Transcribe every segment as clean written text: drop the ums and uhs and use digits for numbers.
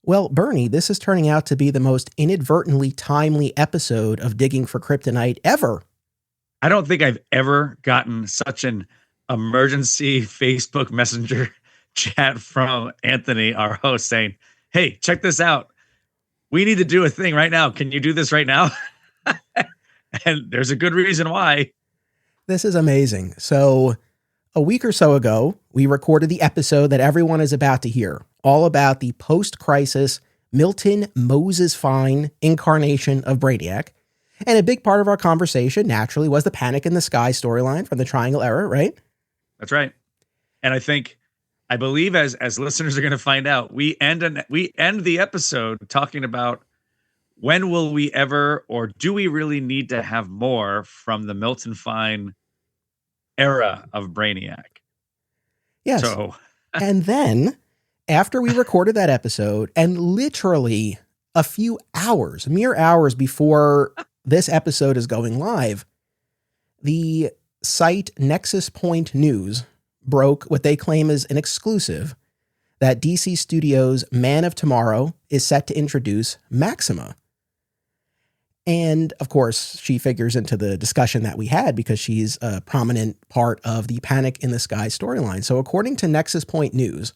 Well, Bernie, this is turning out to be the most inadvertently timely episode of Digging for Kryptonite ever. I don't think I've ever gotten such an emergency Facebook Messenger chat from Anthony, our host, saying, "Hey, check this out. We need to do a thing right now. Can you do this right now?" And there's a good reason why. This is amazing. So a week or so ago, we recorded the episode that everyone is about to hear, all about the post-crisis Milton Moses Fine incarnation of Brainiac. And a big part of our conversation, naturally, was the Panic in the Sky storyline from the Triangle era, right? That's right. And I believe as listeners are going to find out, we end the episode talking about when will we ever, or do we really need to have more from the Milton Fine era of Brainiac? Yes. So, and then after we recorded that episode, and literally a few hours, mere hours before this episode is going live, the site Nexus Point News broke what they claim is an exclusive that DC Studios' Man of Tomorrow is set to introduce Maxima. And of course, she figures into the discussion that we had because she's a prominent part of the Panic in the Sky storyline. So according to Nexus Point News,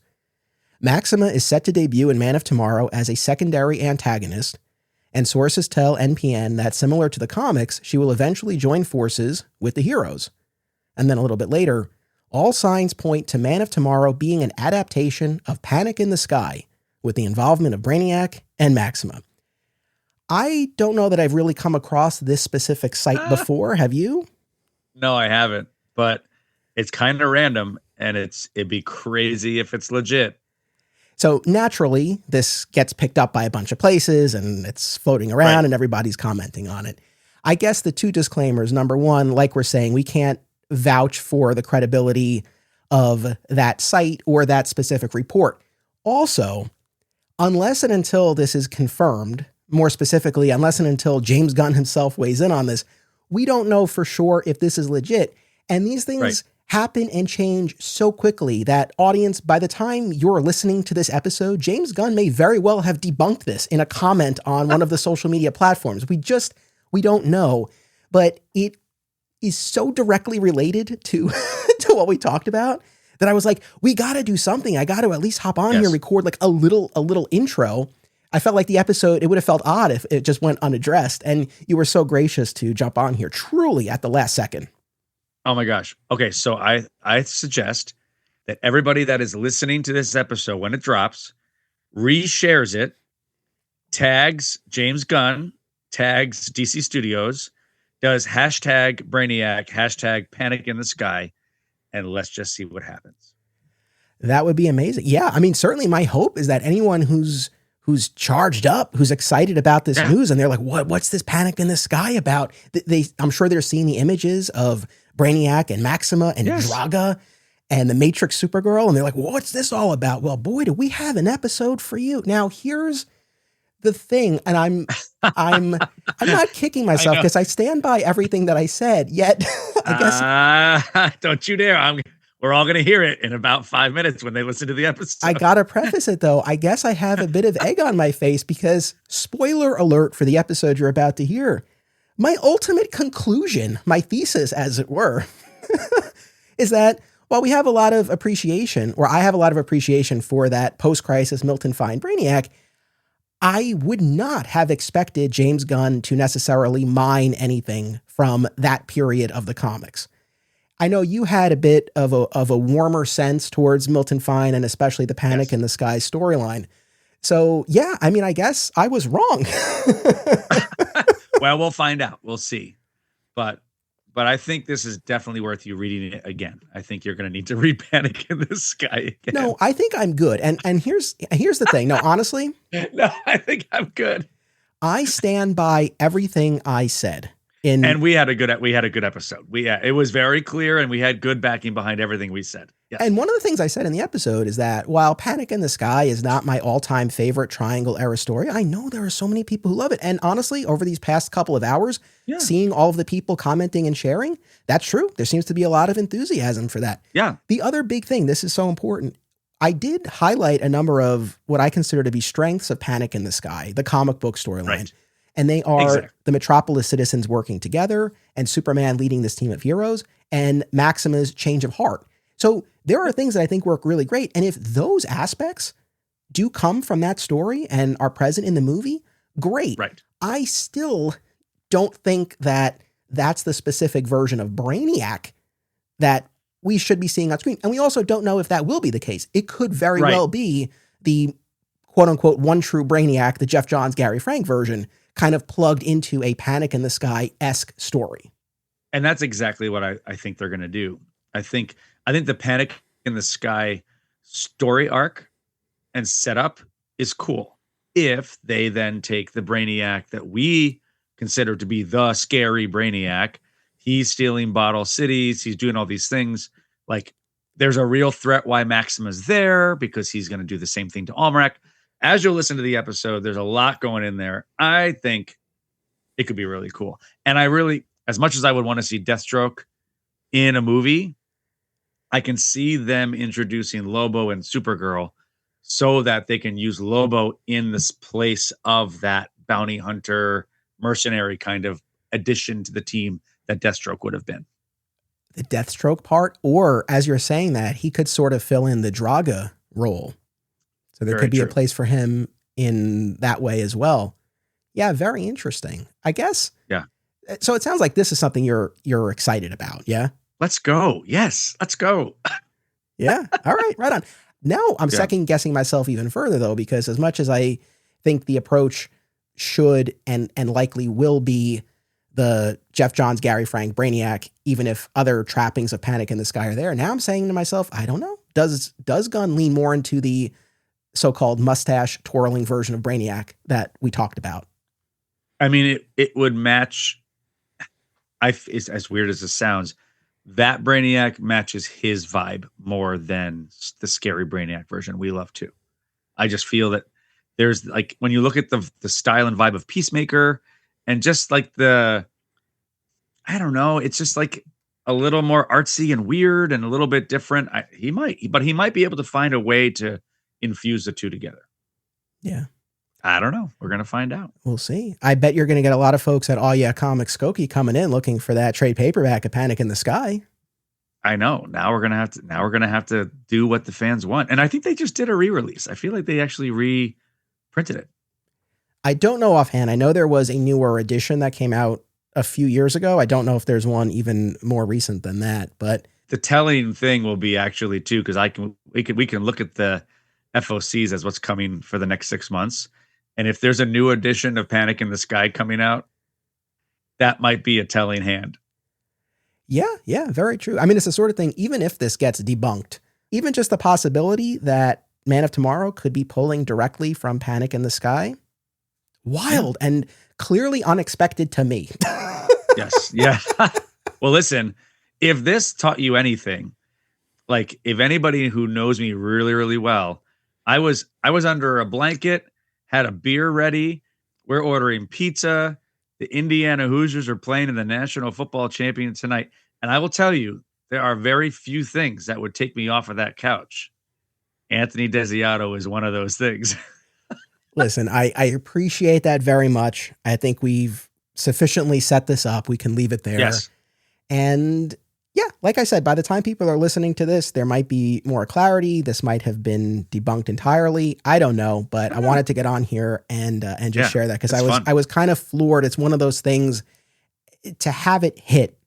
Maxima is set to debut in Man of Tomorrow as a secondary antagonist, and sources tell NPN that similar to the comics, she will eventually join forces with the heroes. And then a little bit later, all signs point to Man of Tomorrow being an adaptation of Panic in the Sky with the involvement of Brainiac and Maxima. I don't know that I've really come across this specific site before. Have you? No, I haven't, but it's kind of random and it'd be crazy if it's legit. So naturally, this gets picked up by a bunch of places and it's floating around and everybody's commenting on it. I guess the two disclaimers, number one, like we're saying, we can't vouch for the credibility of that site or that specific report. Also, unless and until this is confirmed, more specifically, unless and until James Gunn himself weighs in on this, we don't know for sure if this is legit. And these things happen and change so quickly that, audience, by the time you're listening to this episode, James Gunn may very well have debunked this in a comment on one of the social media platforms. We don't know, but it is so directly related to, to what we talked about that I was like, we got to do something. I got to at least hop on here and record like a little intro. I felt like the episode, it would have felt odd if it just went unaddressed. And you were so gracious to jump on here truly at the last second. Oh my gosh. Okay. So I suggest that everybody that is listening to this episode, when it drops, reshares it, tags James Gunn, tags DC Studios, does hashtag Brainiac, hashtag Panic in the Sky, and let's just see what happens. That would be amazing. Yeah. I mean, certainly my hope is that anyone who's charged up, who's excited about this news, and they're like, what's this Panic in the Sky about? I'm sure they're seeing the images of Brainiac and Maxima and Draga and the Matrix Supergirl, and they're like, what's this all about? Well, boy, do we have an episode for you. Now, here's the thing, and I'm not kicking myself because I stand by everything that I said, yet I guess... don't you dare. We're all going to hear it in about 5 minutes when they listen to the episode. I got to preface it, though. I guess I have a bit of egg on my face because, spoiler alert for the episode you're about to hear, my ultimate conclusion, my thesis, as it were, is that while we have a lot of appreciation, or I have a lot of appreciation for that post-crisis Milton Fine Brainiac, I would not have expected James Gunn to necessarily mine anything from that period of the comics. I know you had a bit of a warmer sense towards Milton Fine and especially the Panic in the Sky storyline. So, yeah, I mean, I guess I was wrong. Well, we'll find out. We'll see. But I think this is definitely worth you reading it again. I think you're going to need to read Panic in the Sky again. No, I think I'm good. And here's the thing. No, honestly. No, I think I'm good. I stand by everything I said. And we had a good episode. It was very clear, and we had good backing behind everything we said. Yes. And one of the things I said in the episode is that while Panic in the Sky is not my all-time favorite Triangle era story, I know there are so many people who love it. And honestly, over these past couple of hours, seeing all of the people commenting and sharing, that's true. There seems to be a lot of enthusiasm for that. Yeah. The other big thing, this is so important. I did highlight a number of what I consider to be strengths of Panic in the Sky, the comic book storyline. Right. And they are Exactly. the Metropolis citizens working together and Superman leading this team of heroes and Maxima's change of heart. So there are things that I think work really great. And if those aspects do come from that story and are present in the movie, great. Right. I still don't think that that's the specific version of Brainiac that we should be seeing on screen. And we also don't know if that will be the case. It could very well be the quote unquote one true Brainiac, the Jeff Johns, Gary Frank version, kind of plugged into a Panic in the Sky-esque story. And that's exactly what I think they're going to do. I think the Panic in the Sky story arc and setup is cool. If they then take the Brainiac that we consider to be the scary Brainiac, he's stealing bottle cities, he's doing all these things. Like, there's a real threat why Maxima's there, because he's going to do the same thing to Almanac. As you'll listen to the episode, there's a lot going in there. I think it could be really cool. And I really, as much as I would want to see Deathstroke in a movie, I can see them introducing Lobo and Supergirl so that they can use Lobo in this place of that bounty hunter, mercenary kind of addition to the team that Deathstroke would have been. The Deathstroke part, or as you're saying that, he could sort of fill in the Draga role. So there could be a place for him in that way as well. Yeah, very interesting. I guess. Yeah. So it sounds like this is something you're excited about. Yeah. Let's go. Yes, let's go. Yeah. All right. Right on. Now I'm second guessing myself even further though, because as much as I think the approach should and likely will be the Jeff Johns, Gary Frank Brainiac, even if other trappings of Panic in the Sky are there. Now I'm saying to myself, I don't know. Does Gunn lean more into the so-called mustache twirling version of Brainiac that we talked about? I mean, it would match. It's as weird as it sounds, that Brainiac matches his vibe more than the scary Brainiac version we love too. I just feel that there's, like, when you look at the style and vibe of Peacemaker and just like I don't know, it's just like a little more artsy and weird and a little bit different. He might be able to find a way to infuse the two together. Yeah. I don't know. We're going to find out. We'll see. I bet you're going to get a lot of folks at All Yeah Comics Skokie coming in looking for that trade paperback of Panic in the Sky. I know. Now we're going to have to do what the fans want. And I think they just did a re-release. I feel like they actually reprinted it. I don't know offhand. I know there was a newer edition that came out a few years ago. I don't know if there's one even more recent than that, but the telling thing will be actually too, because we can look at the FOCs as what's coming for the next 6 months. And if there's a new edition of Panic in the Sky coming out, that might be a telling hand. Yeah, very true. I mean, it's the sort of thing, even if this gets debunked, even just the possibility that Man of Tomorrow could be pulling directly from Panic in the Sky, wild and clearly unexpected to me. Yes. Yeah. Well, listen, if this taught you anything, like, if anybody who knows me really, really well, I was under a blanket, had a beer ready. We're ordering pizza. The Indiana Hoosiers are playing in the National Football Championship tonight. And I will tell you, there are very few things that would take me off of that couch. Anthony Desiato is one of those things. Listen, I appreciate that very much. I think we've sufficiently set this up. We can leave it there. Yes. And yeah, like I said, by the time people are listening to this, there might be more clarity. This might have been debunked entirely. I don't know, but I wanted to get on here and just share that because I was kind of floored. It's one of those things to have it hit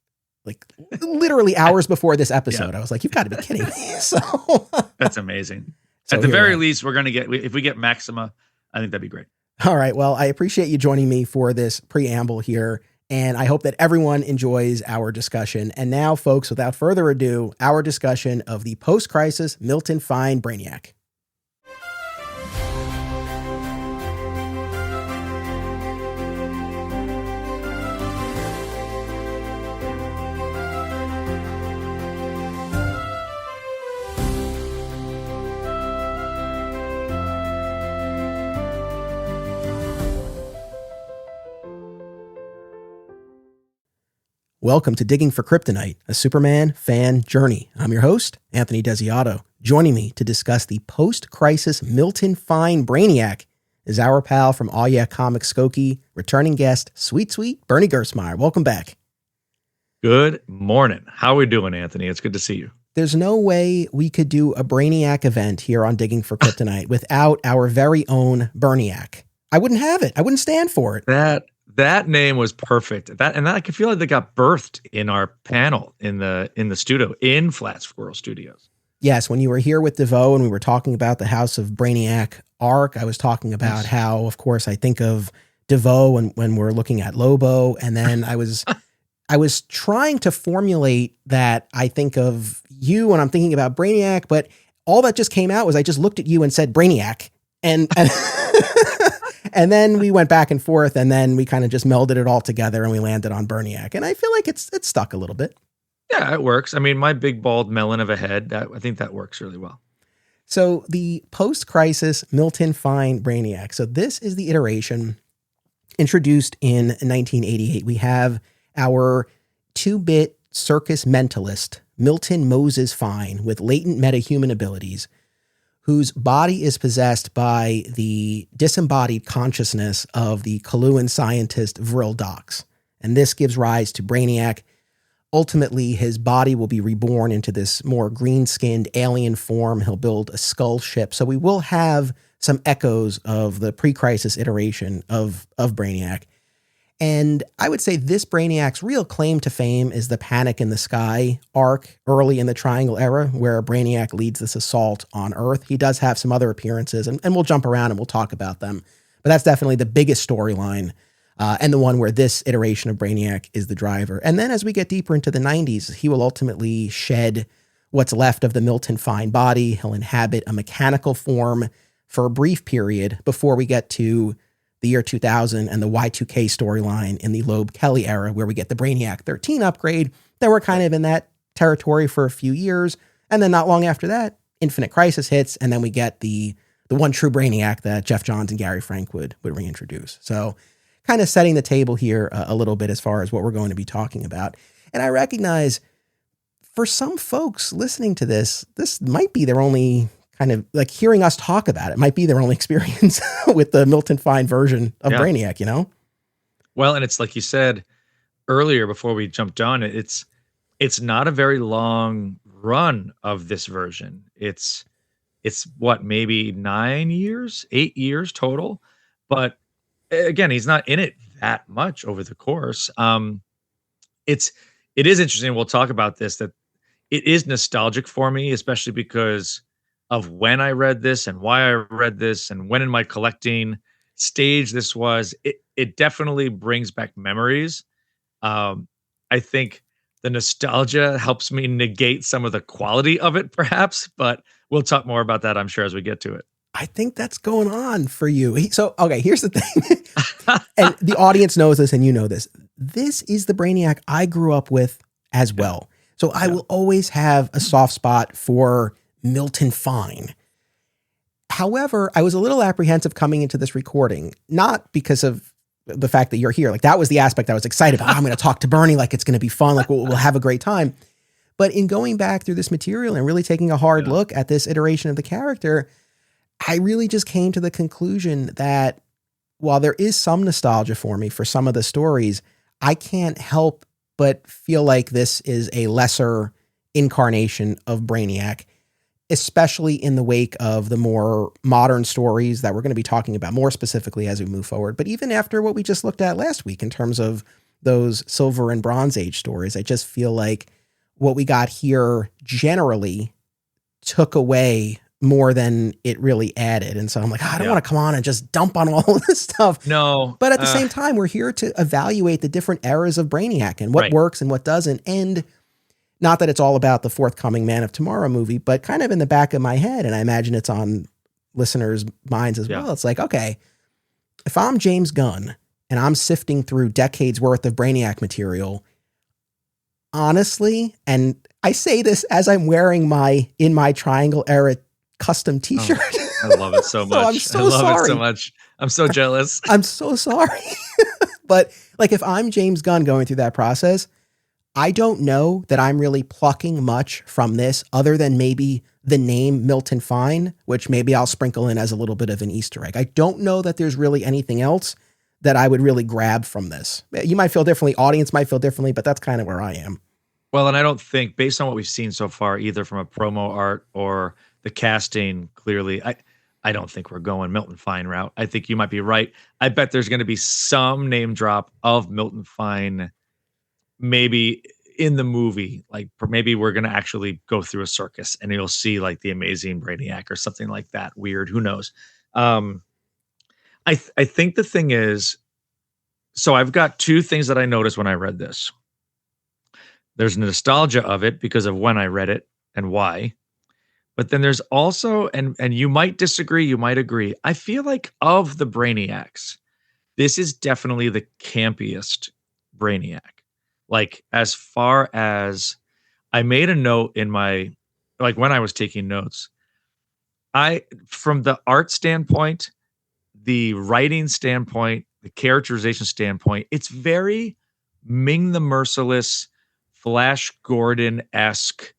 like literally hours before this episode. I was like, you've got to be kidding me. So that's amazing. So at the very least, we're going to get, if we get Maxima, I think that'd be great. All right. Well, I appreciate you joining me for this preamble here. And I hope that everyone enjoys our discussion. And now, folks, without further ado, our discussion of the post-crisis Milton Fine Brainiac. Welcome to Digging for Kryptonite, a Superman fan journey. I'm your host, Anthony Desiato. Joining me to discuss the post-crisis Milton Fine Brainiac is our pal from All Yeah Comics Skokie, returning guest, sweet Bernie Gersmeyer. Welcome back. Good morning. How are we doing, Anthony? It's good to see you. There's no way we could do a Brainiac event here on Digging for Kryptonite without our very own Brainiac. I wouldn't have it. I wouldn't stand for it. That name was perfect. That I can feel like they got birthed in our panel in the studio in Flat Squirrel Studios. Yes, when you were here with DeVoe and we were talking about the House of Brainiac arc, I was talking about how, of course, I think of DeVoe when we're looking at Lobo, and then I was trying to formulate that I think of you when I'm thinking about Brainiac, but all that just came out was I just looked at you and said Brainiac, and and then we went back and forth, and then we kind of just melded it all together and we landed on Brainiac, and I feel like it's stuck a little bit. Yeah, it works. I mean, my big bald melon of a head, I think that works really well. So the post-crisis Milton Fine Brainiac. So this is the iteration introduced in 1988. We have our 2-bit circus mentalist, Milton Moses Fine, with latent metahuman abilities, whose body is possessed by the disembodied consciousness of the Kaluan scientist Vril Dox. And this gives rise to Brainiac. Ultimately, his body will be reborn into this more green-skinned alien form. He'll build a skull ship. So we will have some echoes of the pre-crisis iteration of Brainiac. And I would say this Brainiac's real claim to fame is the Panic in the Sky arc early in the Triangle era, where Brainiac leads this assault on Earth. He does have some other appearances, and we'll jump around and we'll talk about them. But that's definitely the biggest storyline. And the one where this iteration of Brainiac is the driver. And then as we get deeper into the 90s, he will ultimately shed what's left of the Milton Fine body. He'll inhabit a mechanical form for a brief period before we get to the year 2000 and the Y2K storyline in the Loeb Kelly era, where we get the Brainiac 13 upgrade. Then we're kind of in that territory for a few years. And then not long after that, Infinite Crisis hits, and then we get the one true Brainiac that Jeff Johns and Gary Frank would reintroduce. So kind of setting the table here a little bit as far as what we're going to be talking about. And I recognize for some folks listening to this might be their only kind of like hearing us talk about it might be their only experience with the Milton Fine version of Brainiac, you know? Well, and it's like you said earlier before we jumped on it, it's not a very long run of this version. It's what, maybe 8 years total, but again, he's not in it that much over the course. It is interesting. We'll talk about this, that it is nostalgic for me, especially because of when I read this and why I read this and when in my collecting stage this was. It definitely brings back memories. I think the nostalgia helps me negate some of the quality of it, perhaps, but we'll talk more about that, I'm sure, as we get to it. I think that's going on for you. So, okay, here's the thing. And the audience knows this and you know this. This is the Brainiac I grew up with as well. So I will always have a soft spot for Milton Fine. However, I was a little apprehensive coming into this recording, not because of the fact that you're here. Like, that was the aspect I was excited about. I'm going to talk to Bernie. Like, it's going to be fun. Like, we'll have a great time. But in going back through this material and really taking a hard look at this iteration of the character, I really just came to the conclusion that while there is some nostalgia for me for some of the stories, I can't help but feel like this is a lesser incarnation of Brainiac, especially in the wake of the more modern stories that we're going to be talking about more specifically as we move forward. But even after what we just looked at last week in terms of those Silver and Bronze Age stories, I just feel like what we got here generally took away more than it really added. And so I'm like, I don't want to come on and just dump on all of this stuff. No. But at the same time, we're here to evaluate the different eras of Brainiac and what works and what doesn't. And not that it's all about the forthcoming Man of Tomorrow movie, but kind of in the back of my head, and I imagine it's on listeners' minds as well. It's like, okay, if I'm James Gunn and I'm sifting through decades worth of Brainiac material, honestly, and I say this as I'm wearing my In My Triangle era custom t-shirt. Oh, I love it so much. So I love it so much. I'm so jealous. I'm so sorry. But like, if I'm James Gunn going through that process, I don't know that I'm really plucking much from this other than maybe the name Milton Fine, which maybe I'll sprinkle in as a little bit of an Easter egg. I don't know that there's really anything else that I would really grab from this. You might feel differently, audience might feel differently, but that's kind of where I am. Well, and I don't think, based on what we've seen so far, either from a promo art or the casting, clearly, I don't think we're going Milton Fine route. I think you might be right. I bet there's going to be some name drop of Milton Fine, maybe in the movie. Like maybe we're going to actually go through a circus and you'll see like the amazing Brainiac or something like that. Weird. Who knows? I think the thing is, so I've got two things that I noticed when I read this. There's nostalgia of it because of when I read it and why. But then there's also, and you might disagree, you might agree. I feel like of the Brainiacs, this is definitely the campiest Brainiac. Like as far as I made a note in my, like when I was taking notes, from the art standpoint, the writing standpoint, the characterization standpoint, it's very Ming the Merciless, Flash Gordon-esque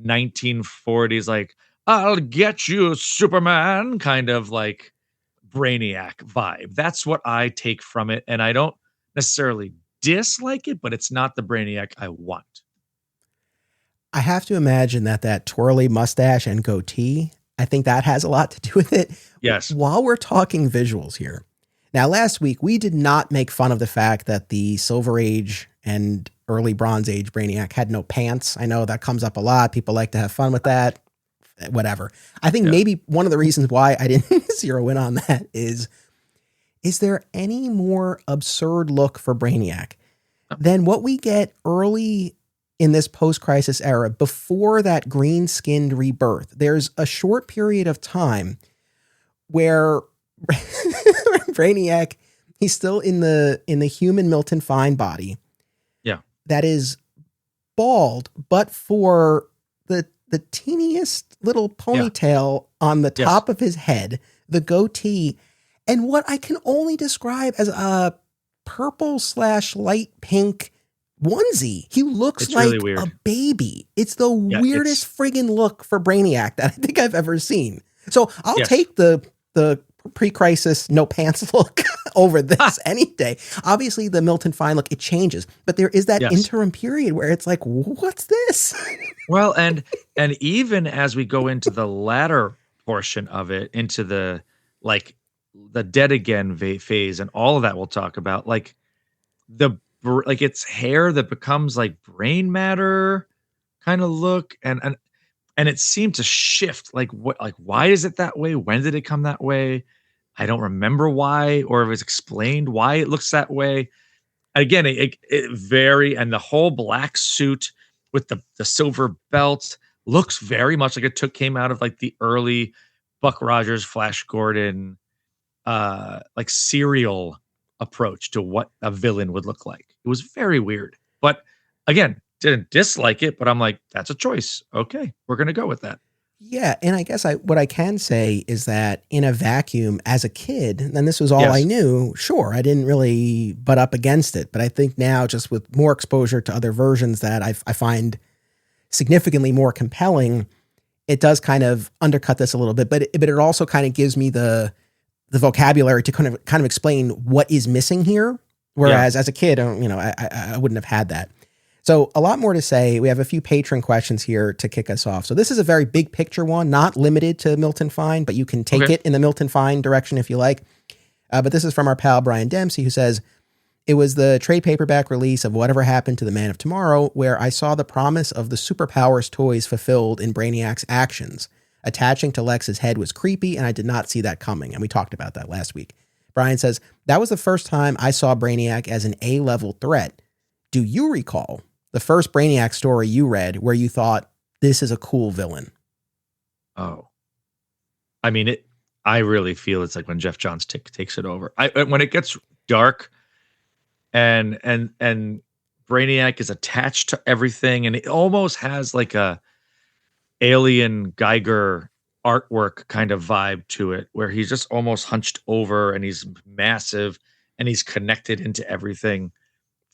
1940s, like, I'll get you, Superman, kind of like Brainiac vibe. That's what I take from it. And I don't necessarily dislike it, but it's not the Brainiac I want. I have to imagine that twirly mustache and goatee, I think that has a lot to do with it. Yes. While we're talking visuals here. Now, last week, we did not make fun of the fact that the Silver Age and early Bronze Age Brainiac had no pants. I know that comes up a lot. People like to have fun with that. Whatever. I think maybe one of the reasons why I didn't zero in on that is there any more absurd look for Brainiac than what we get early in this post-crisis era before that green-skinned rebirth? There's a short period of time where Brainiac, he's still in the human Milton Fine body. Yeah. That is bald, but for the teeniest little ponytail on the top of his head, the goatee, and what I can only describe as a purple/light pink onesie. He looks like really weird. A baby. It's the weirdest friggin' look for Brainiac that I think I've ever seen. So I'll take the pre-crisis no pants look over this any day. Obviously the Milton Fine look, it changes, but there is that interim period where it's like, what's this? Well, and even as we go into the latter portion of it, into the like the dead again phase and all of that we'll talk about, like it's hair that becomes like brain matter kind of look, and it seemed to shift. Like what? Like why is it that way? When did it come that way? I don't remember why, or if it's explained why it looks that way. Again, it very, and the whole black suit with the silver belt looks very much like it came out of like the early Buck Rogers, Flash Gordon, like serial approach to what a villain would look like. It was very weird, but again, didn't dislike it, but I'm like, that's a choice. Okay, we're going to go with that. Yeah. And I guess what I can say is that in a vacuum as a kid, and this was all I knew, sure, I didn't really butt up against it. But I think now just with more exposure to other versions that I find significantly more compelling, it does kind of undercut this a little bit, but it also kind of gives me the vocabulary to kind of explain what is missing here. Whereas as a kid, I wouldn't have had that. So a lot more to say. We have a few patron questions here to kick us off. So this is a very big picture one, not limited to Milton Fine, but you can take it in the Milton Fine direction if you like. But this is from our pal Brian Dempsey, who says, it was the trade paperback release of Whatever Happened to the Man of Tomorrow where I saw the promise of the superpowers toys fulfilled in Brainiac's actions. Attaching to Lex's head was creepy, and I did not see that coming. And we talked about that last week. Brian says, that was the first time I saw Brainiac as an A-level threat. Do you recall the first Brainiac story you read where you thought, this is a cool villain? Oh, I mean, I really feel it's like when Jeff Johns takes it over. When it gets dark and Brainiac is attached to everything, and it almost has like a Alien Geiger artwork kind of vibe to it, where he's just almost hunched over and he's massive and he's connected into everything.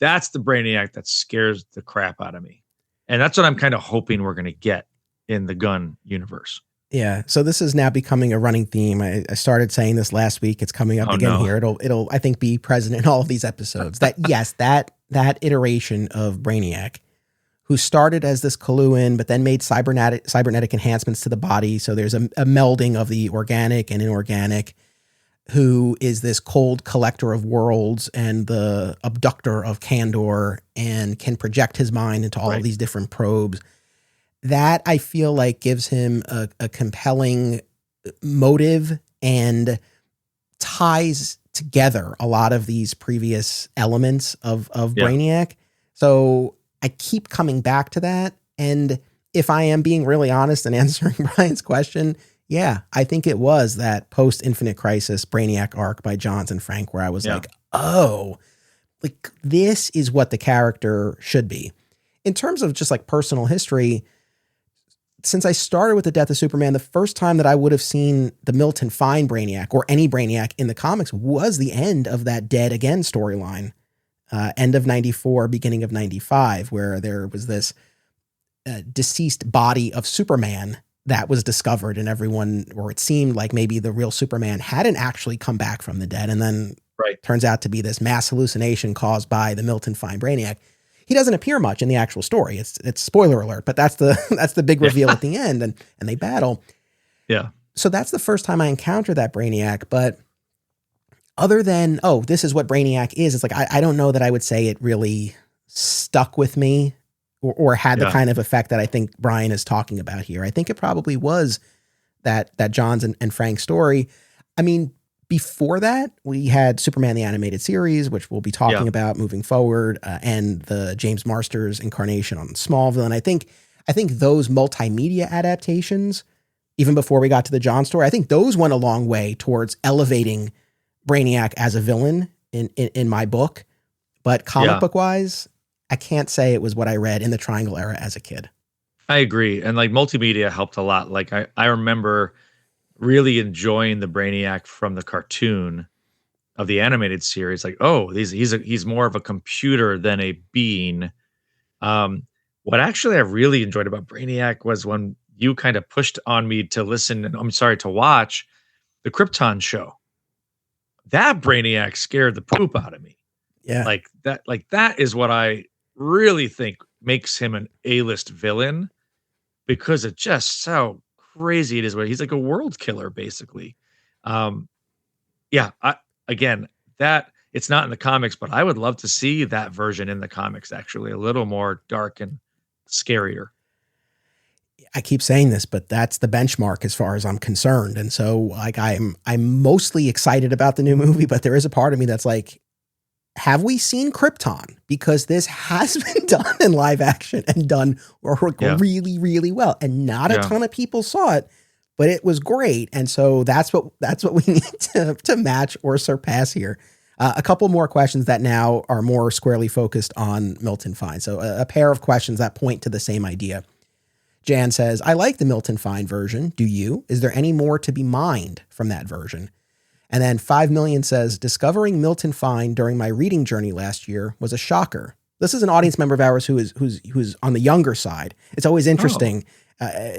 that's the Brainiac that scares the crap out of me. And that's what I'm kind of hoping we're going to get in the Gunn universe. Yeah. So this is now becoming a running theme. I started saying this last week. It's coming up again here. It'll I think be present in all of these episodes. That yes, that iteration of Brainiac, who started as this Coluan, but then made cybernetic enhancements to the body. So there's a melding of the organic and inorganic, who is this cold collector of worlds and the abductor of Kandor and can project his mind into all of these different probes. That I feel like gives him a compelling motive and ties together a lot of these previous elements of Brainiac. So I keep coming back to that. And if I am being really honest and answering Brian's question, yeah, I think it was that post-Infinite Crisis Brainiac arc by Johns and Frank where I was like, oh, like this is what the character should be. In terms of just like personal history, since I started with the death of Superman, the first time that I would have seen the Milton Fine Brainiac or any Brainiac in the comics was the end of that Dead Again storyline, end of 94, beginning of 95, where there was this deceased body of Superman that was discovered, and everyone, or it seemed like maybe the real Superman hadn't actually come back from the dead. And then turns out to be this mass hallucination caused by the Milton Fine Brainiac. He doesn't appear much in the actual story. It's spoiler alert, but that's the big reveal at the end, and they battle. Yeah. So that's the first time I encountered that Brainiac. But other than, oh, this is what Brainiac is, it's like I don't know that I would say it really stuck with me or had the kind of effect that I think Brian is talking about here. I think it probably was that Johns and Frank story. I mean, before that, we had Superman the Animated Series, which we'll be talking about moving forward, and the James Marsters incarnation on Smallville. And I think those multimedia adaptations, even before we got to the John story, I think those went a long way towards elevating Brainiac as a villain in my book. But comic book wise, I can't say it was what I read in the Triangle era as a kid. I agree. And like multimedia helped a lot. Like I remember really enjoying the Brainiac from the cartoon of the animated series. Like, oh, he's more of a computer than a being. What actually I really enjoyed about Brainiac was when you kind of pushed on me to listen, and to watch the Krypton show. That Brainiac scared the poop out of me. Yeah. Like that is what I really think makes him an A-list villain, because it just so crazy it is. He's like a world killer, basically. Again, that it's not in the comics, but I would love to see that version in the comics, actually, a little more dark and scarier. I keep saying this, but that's the benchmark as far as I'm concerned. And so like I'm mostly excited about the new movie, but there is a part of me that's like, have we seen Krypton? Because this has been done in live action and done really, really well. And not a ton of people saw it, but it was great. And so that's what we need to match or surpass here. A couple more questions that now are more squarely focused on Milton Fine. So a pair of questions that point to the same idea. Jan says, I like the Milton Fine version. Do you? Is there any more to be mined from that version? And then 5 Million says, discovering Milton Fine during my reading journey last year was a shocker. This is an audience member of ours who's on the younger side. It's always interesting.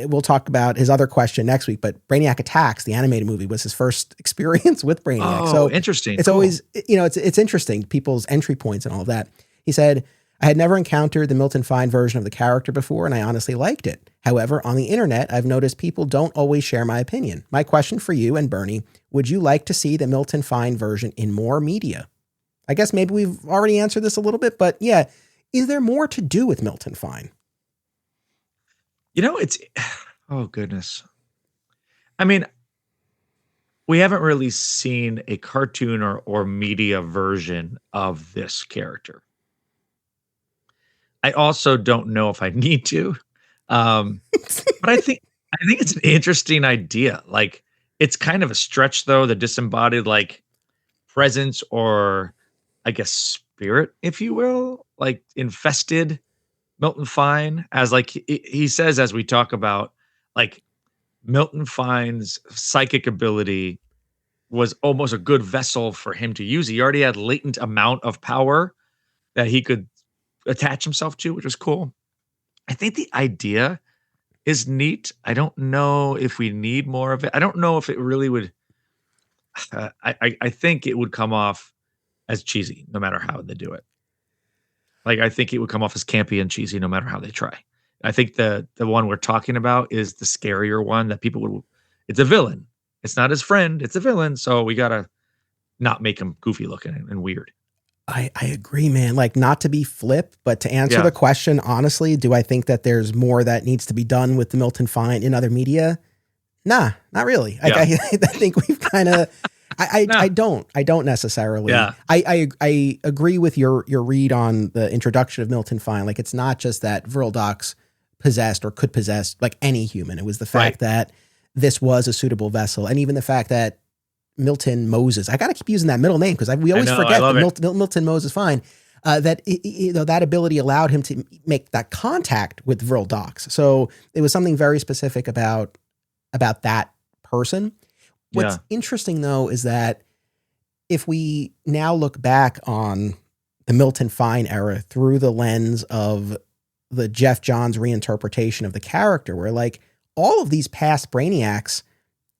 We'll talk about his other question next week, but Brainiac Attacks, the animated movie, was his first experience with Brainiac. So interesting. It's always, it's interesting, people's entry points and all of that. He said, I had never encountered the Milton Fine version of the character before, and I honestly liked it. However, on the internet, I've noticed people don't always share my opinion. My question for you and Bernie, would you like to see the Milton Fine version in more media? I guess maybe we've already answered this a little bit, but yeah, is there more to do with Milton Fine? Oh goodness. I mean, we haven't really seen a cartoon or media version of this character. I also don't know if I need to. But I think it's an interesting idea. Like, it's kind of a stretch, though, the disembodied like presence, or I guess spirit, if you will, like infested Milton Fine, as like he says, as we talk about, like Milton Fine's psychic ability was almost a good vessel for him to use. He already had latent amount of power, that he could attach himself to, which was cool. I think the idea is neat. I don't know if we need more of it. I don't know if it really would. I think it would come off as cheesy, no matter how they do it. Like, I think it would come off as campy and cheesy, no matter how they try. I think the one we're talking about is the scarier one that people would. It's a villain. It's not his friend. It's a villain. So we gotta not make him goofy looking and weird. I agree, man. Like, not to be flip, but to answer the question honestly, do I think that there's more that needs to be done with the Milton Fine in other media? Nah, not really. Like, I think we've kind of. I don't necessarily. Yeah. I agree with your read on the introduction of Milton Fine. Like, it's not just that Virildox possessed or could possess like any human. It was the fact that this was a suitable vessel, and even the fact that Milton Moses. I got to keep using that middle name because we always forget that Milton Moses Fine. That that ability allowed him to make that contact with Virildox. So it was something very specific about that person. What's interesting though is that if we now look back on the Milton Fine era through the lens of the Jeff Johns reinterpretation of the character, where like all of these past Brainiacs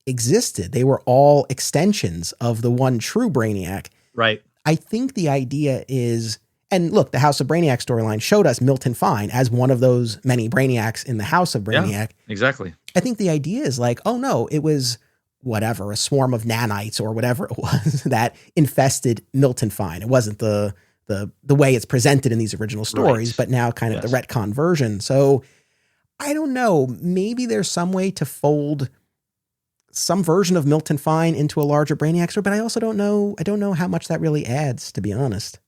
existed. They were all extensions of the one true Brainiac. Right. I think the idea is, and look, the House of Brainiac storyline showed us Milton Fine as one of those many Brainiacs in the House of Brainiac. Yeah, exactly. I think the idea is like, oh no, it was whatever, a swarm of nanites or whatever it was that infested Milton Fine. It wasn't the way it's presented in these original stories, but now kind of the retcon version. So I don't know, maybe there's some way to fold some version of Milton Fine into a larger Brainiac story, but I also don't know. I don't know how much that really adds, to be honest.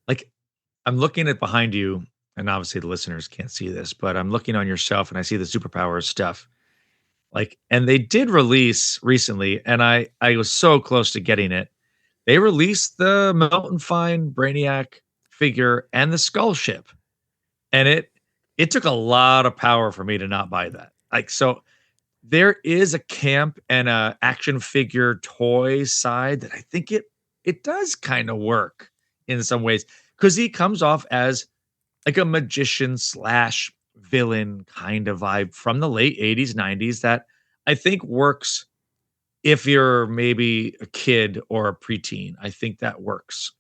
Like, I'm looking at behind you, and obviously the listeners can't see this, but I'm looking on your shelf and I see the superpowers stuff. Like, and they did release recently, and I was so close to getting it. They released the Milton Fine Brainiac figure and the skull ship. And it took a lot of power for me to not buy that. Like, so there is a camp and a action figure toy side that I think it does kind of work in some ways, because he comes off as like a magician / villain kind of vibe from the late 80s, 90s that I think works if you're maybe a kid or a preteen. I think that works.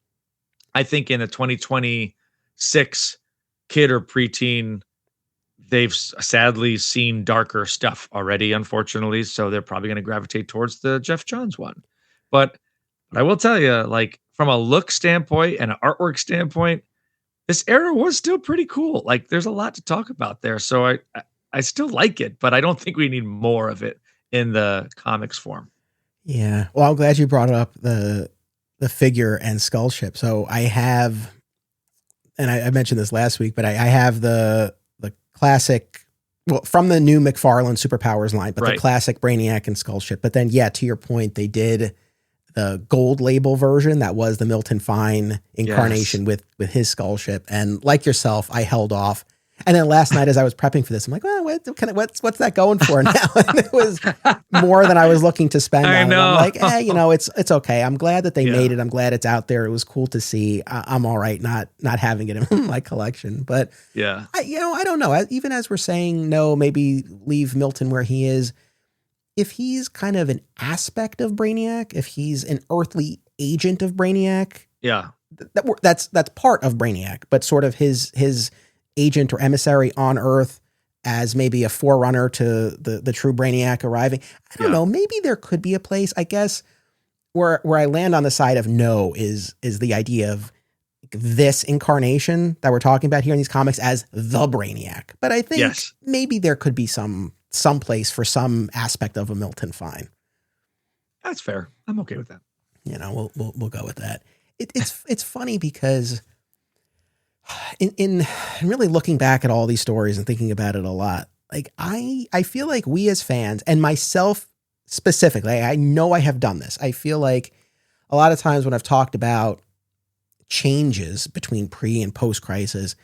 I think in a 2026 kid or preteen, they've sadly seen darker stuff already, unfortunately. So they're probably going to gravitate towards the Jeff Johns one. But I will tell you, like, from a look standpoint and an artwork standpoint, this era was still pretty cool. Like, there's a lot to talk about there. So I still like it, but I don't think we need more of it in the comics form. Yeah. Well, I'm glad you brought up the figure and skull ship. So I have, and I mentioned this last week, but I have the classic, well, from the new McFarlane Superpowers line, but the classic Brainiac and skull ship. But then, yeah, to your point, they did the gold label version that was the Milton Fine incarnation with his skull ship. And like yourself, I held off. And then last night, as I was prepping for this, I'm like, well, what's that going for now? And it was more than I was looking to spend on it. I'm like, it's okay. I'm glad that they made it. I'm glad it's out there. It was cool to see. I'm all right not having it in my collection. But I don't know. Even as we're saying, no, maybe leave Milton where he is. If he's kind of an aspect of Brainiac, if he's an earthly agent of Brainiac, that's part of Brainiac, but sort of his agent or emissary on Earth as maybe a forerunner to the true Brainiac arriving. I don't know. Maybe there could be a place, I guess, where I land on the side of no is the idea of this incarnation that we're talking about here in these comics as the Brainiac. But I think maybe there could be some place for some aspect of a Milton Fine. That's fair. I'm okay with that. We'll go with that. It's funny because in really looking back at all these stories and thinking about it a lot, like I feel like we as fans, and myself specifically, I know I have done this. I feel like a lot of times when I've talked about changes between pre and post crisis,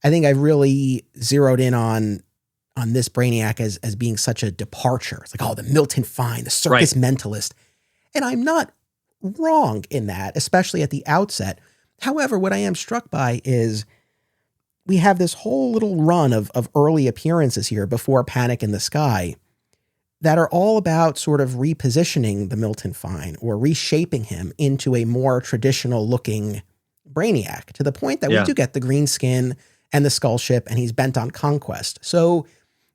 I think I really zeroed in on this Brainiac as being such a departure. It's like, oh, the Milton Fine, the circus mentalist. And I'm not wrong in that, especially at the outset. However, what I am struck by is we have this whole little run of early appearances here before Panic in the Sky that are all about sort of repositioning the Milton Fine or reshaping him into a more traditional looking Brainiac, to the point that we do get the green skin and the skull ship, and he's bent on conquest. So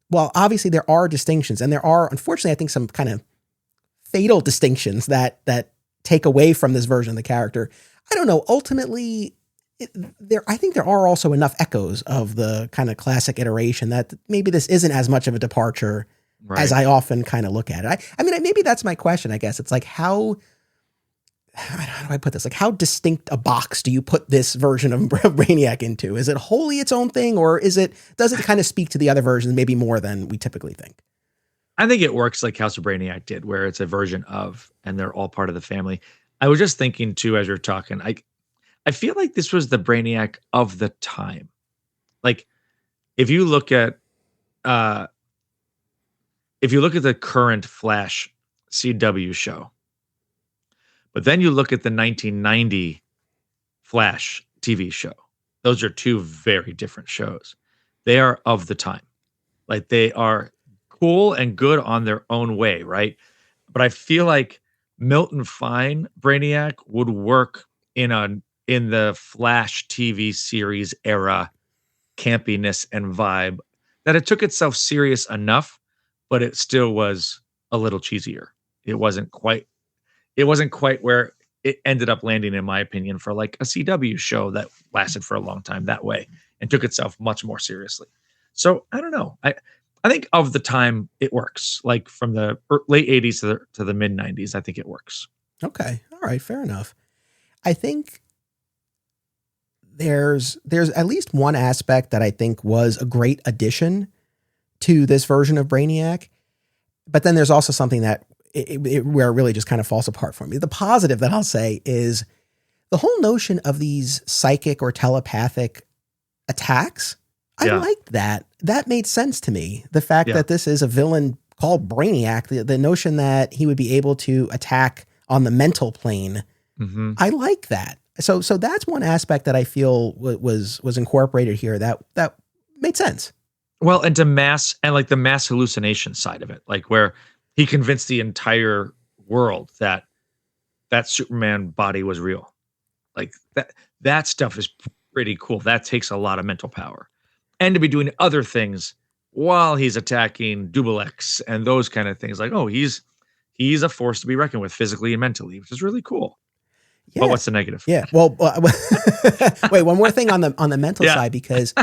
while obviously there are distinctions, and there are, unfortunately, I think some kind of fatal distinctions that take away from this version of the character, I don't know, ultimately, I think there are also enough echoes of the kind of classic iteration that maybe this isn't as much of a departure as I often kind of look at it. I mean, maybe that's my question, I guess. It's like, how do I put this? Like, how distinct a box do you put this version of Brainiac into? Is it wholly its own thing, or does it kind of speak to the other versions maybe more than we typically think? I think it works like House of Brainiac did, where it's a version of, and they're all part of the family. I was just thinking too, as you're talking, I feel like this was the Brainiac of the time. Like, if you look at the current Flash CW show, but then you look at the 1990 Flash TV show, those are two very different shows. They are of the time. Like, they are cool and good on their own way, right? But I feel like Milton Fine Brainiac would work in the Flash TV series era campiness and vibe, that it took itself serious enough, but it still was a little cheesier. It wasn't quite where it ended up landing, in my opinion, for like a CW show that lasted for a long time that way and took itself much more seriously. So I don't know. I think of the time it works, like from the late 80s to the mid 90s. I think it works. Okay. All right. Fair enough. I think there's at least one aspect that I think was a great addition to this version of Brainiac, but then there's also something that where it really just kind of falls apart for me. The positive that I'll say is the whole notion of these psychic or telepathic attacks. I liked that. That made sense to me. The fact that this is a villain called Brainiac, the notion that he would be able to attack on the mental plane. Mm-hmm. I like that. So that's one aspect that I feel was incorporated here that made sense. Well, and the mass hallucination side of it, like where he convinced the entire world that Superman body was real. Like that stuff is pretty cool. That takes a lot of mental power. And to be doing other things while he's attacking Double X and those kind of things. Like, oh, he's a force to be reckoned with physically and mentally, which is really cool. Yeah. But what's the negative? Yeah. Well, wait, one more thing on the mental side, because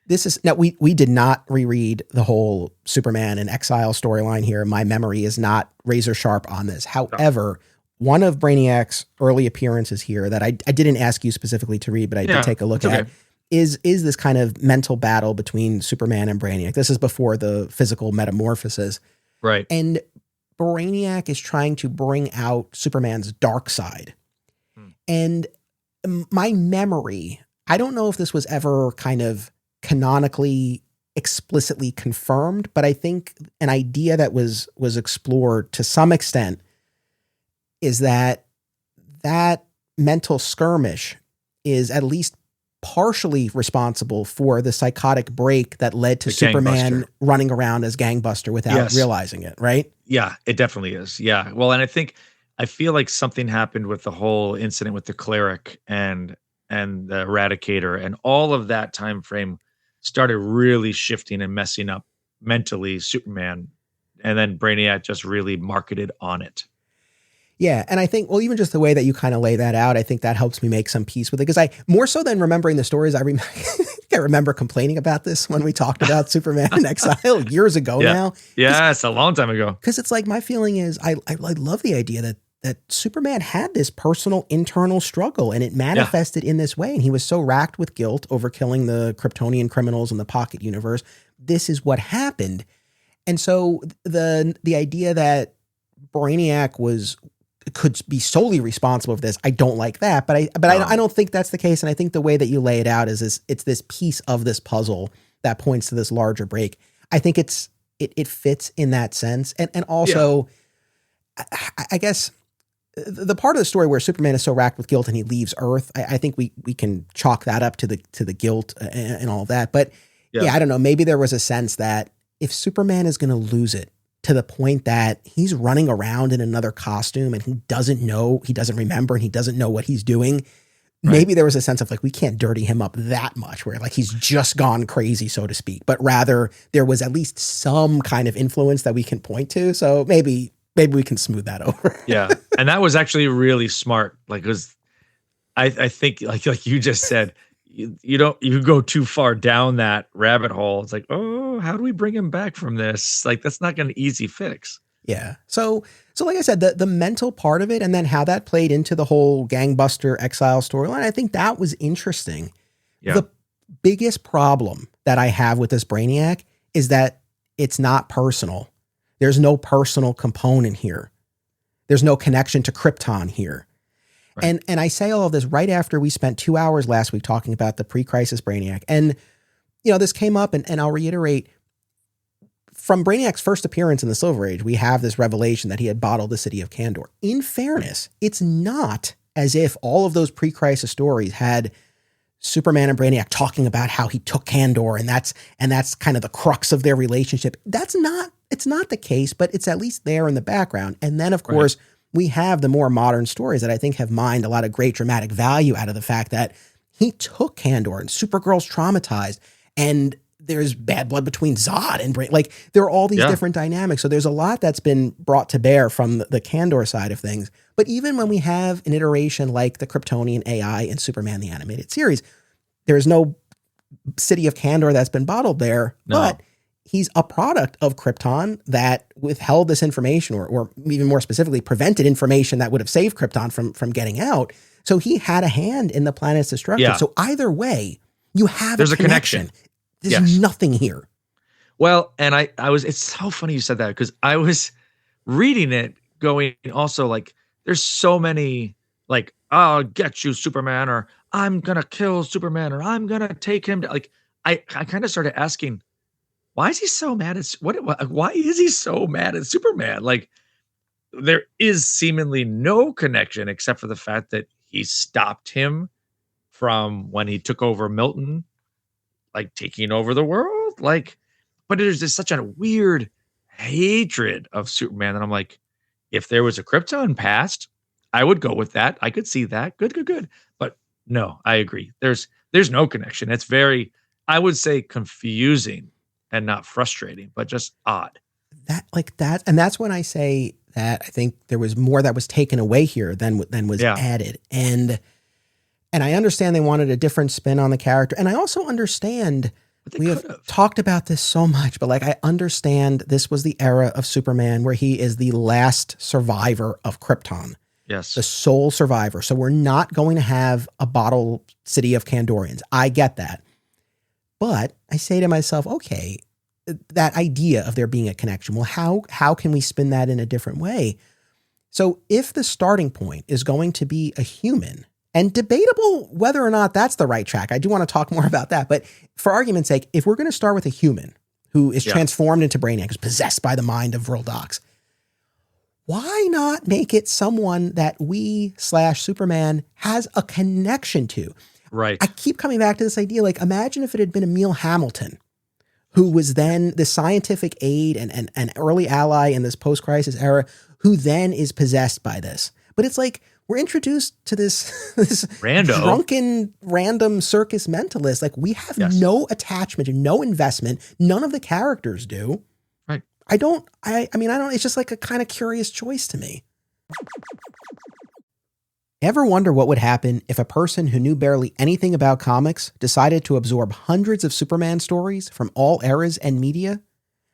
this is now we did not reread the whole Superman and Exile storyline here. My memory is not razor sharp on this. However, one of Brainiac's early appearances here that I didn't ask you specifically to read, but I did take a look at is this kind of mental battle between Superman and Brainiac. This is before the physical metamorphosis. Right. And Brainiac is trying to bring out Superman's dark side. And my memory, I don't know if this was ever kind of canonically explicitly confirmed, but I think an idea that was explored to some extent is that mental skirmish is at least partially responsible for the psychotic break that led to Superman running around as Gangbuster without realizing it, right? Yeah, it definitely is. Yeah. Well, and I feel like something happened with the whole incident with the cleric and the Eradicator, and all of that time frame started really shifting and messing up mentally Superman, and then Brainiac just really marketed on it. Yeah, and I think, well, even just the way that you kind of lay that out, I think that helps me make some peace with it, because I, more so than remembering the stories, I remember complaining about this when we talked about Superman in Exile years ago now. Yeah, it's a long time ago. Because it's like, my feeling is, I love the idea that Superman had this personal internal struggle, and it manifested in this way, and he was so racked with guilt over killing the Kryptonian criminals in the Pocket Universe. This is what happened. And so the idea that Brainiac could be solely responsible for this, I don't like that, but I don't think that's the case. And I think the way that you lay it out is it's this piece of this puzzle that points to this larger break. I think it fits in that sense. And also, I guess the part of the story where Superman is so racked with guilt and he leaves Earth, I think we can chalk that up to the guilt and all of that. But yeah, I don't know. Maybe there was a sense that if Superman is going to lose it to the point that he's running around in another costume and he doesn't remember, and he doesn't know what he's doing. Right. Maybe there was a sense of like, we can't dirty him up that much where like he's just gone crazy, so to speak, but rather there was at least some kind of influence that we can point to. So maybe we can smooth that over. Yeah. And that was actually really smart. Like, because I think like you just said, you go too far down that rabbit hole. It's like, oh, how do we bring him back from this? Like, that's not going to easy fix. Yeah. So like I said, the mental part of it, and then how that played into the whole gangbuster exile storyline, I think that was interesting. Yeah. The biggest problem that I have with this Brainiac is that it's not personal. There's no personal component here. There's no connection to Krypton here. Right. And I say all of this right after we spent 2 hours last week talking about the pre-crisis Brainiac. And, this came up, and I'll reiterate, from Brainiac's first appearance in the Silver Age, we have this revelation that he had bottled the city of Kandor. In fairness, it's not as if all of those pre-crisis stories had Superman and Brainiac talking about how he took Kandor, and that's kind of the crux of their relationship. It's not the case, but it's at least there in the background. And then, of course, we have the more modern stories that I think have mined a lot of great dramatic value out of the fact that he took Kandor, and Supergirl's traumatized, and there's bad blood between Zod and Brain. Like, there are all these different dynamics. So there's a lot that's been brought to bear from the Kandor side of things. But even when we have an iteration like the Kryptonian AI in Superman the Animated Series, there's no city of Kandor that's been bottled there, but he's a product of Krypton that withheld this information, or even more specifically, prevented information that would have saved Krypton from getting out. So he had a hand in the planet's destruction. Yeah. So either way, you have a connection. There's nothing here. Well, and it's so funny you said that, because I was reading it going also like, there's so many like, I'll get you, Superman, or I'm going to kill Superman, or I'm going to take him to, like, I kind of started asking, why is he so mad at why is he so mad at Superman? Like, there is seemingly no connection except for the fact that he stopped him from when he took over Milton, like taking over the world. Like, but there's just such a weird hatred of Superman that I'm like, if there was a Krypton past, I would go with that. I could see that. Good. But no, I agree. There's no connection. It's very, I would say, confusing and not frustrating, but just odd. And that's when I say that I think there was more that was taken away here than was added. And I understand they wanted a different spin on the character. And I also understand, we have talked about this so much, but like, I understand this was the era of Superman where he is the last survivor of Krypton. Yes. The sole survivor. So we're not going to have a bottle city of Kandorians. I get that. But I say to myself, okay, that idea of there being a connection, well, how can we spin that in a different way? So if the starting point is going to be a human, and debatable whether or not that's the right track, I do want to talk more about that. But for argument's sake, if we're going to start with a human who is transformed into Brainiac, who's possessed by the mind of Vril Dox, why not make it someone that Superman has a connection to? Right. I keep coming back to this idea, like, imagine if it had been Emil Hamilton, who was then the scientific aide and an early ally in this post-crisis era, who then is possessed by this. But it's like, we're introduced to this drunken, random circus mentalist. Like, we have no attachment and no investment. None of the characters do. Right. I don't, it's just like a kind of curious choice to me. Ever wonder what would happen if a person who knew barely anything about comics decided to absorb hundreds of Superman stories from all eras and media?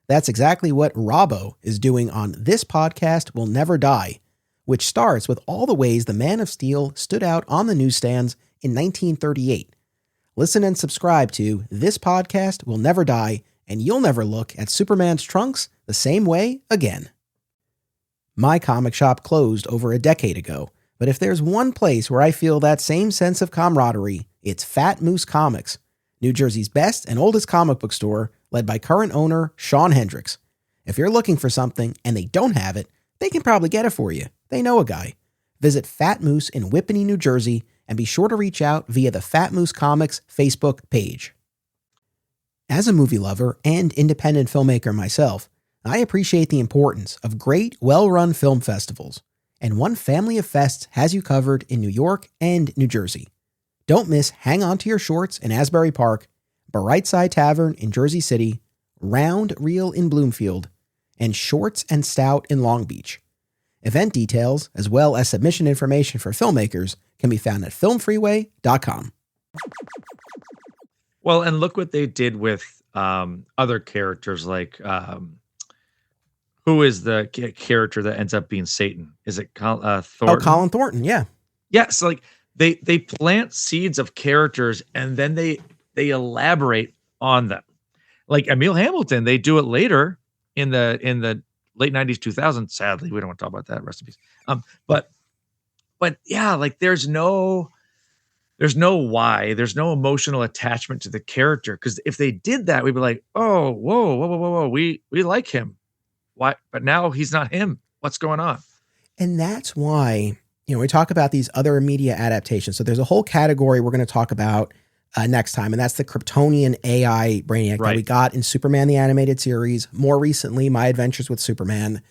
That's exactly what Robbo is doing on This Podcast Will Never Die, which starts with all the ways the Man of Steel stood out on the newsstands in 1938. Listen and subscribe to This Podcast Will Never Die, and you'll never look at Superman's trunks the same way again. My comic shop closed over a decade ago, but if there's one place where I feel that same sense of camaraderie, it's Fat Moose Comics, New Jersey's best and oldest comic book store, led by current owner Sean Hendricks. If you're looking for something and they don't have it, they can probably get it for you. They know a guy. visit Fat Moose in Whippany, New Jersey, and be sure to reach out via the Fat Moose Comics Facebook page. As a movie lover and independent filmmaker myself, I appreciate the importance of great, well-run film festivals, and one family of fests has you covered in New York and New Jersey. Don't miss Hang On to Your Shorts in Asbury Park, Brightside Tavern in Jersey City, Round Reel in Bloomfield, and Shorts and Stout in Long Beach. Event details, as well as submission information for filmmakers, can be found at filmfreeway.com. Well, and look what they did with other characters, like who is the character that ends up being Satan? Is it Thornton? Oh, Colin Thornton, yeah. Yeah, so like they plant seeds of characters and then they elaborate on them. Like Emil Hamilton, they do it later in the late 90s, 2000s. Sadly, we don't want to talk about that. Rest in peace. But yeah, like there's no why, there's no emotional attachment to the character. Because if they did that, we'd be like, oh, whoa, we like him. Why? But now he's not him. What's going on? And that's why, we talk about these other media adaptations. So there's a whole category we're going to talk about next time, and that's the Kryptonian AI Brainiac that we got in Superman the Animated Series, more recently, My Adventures with Superman,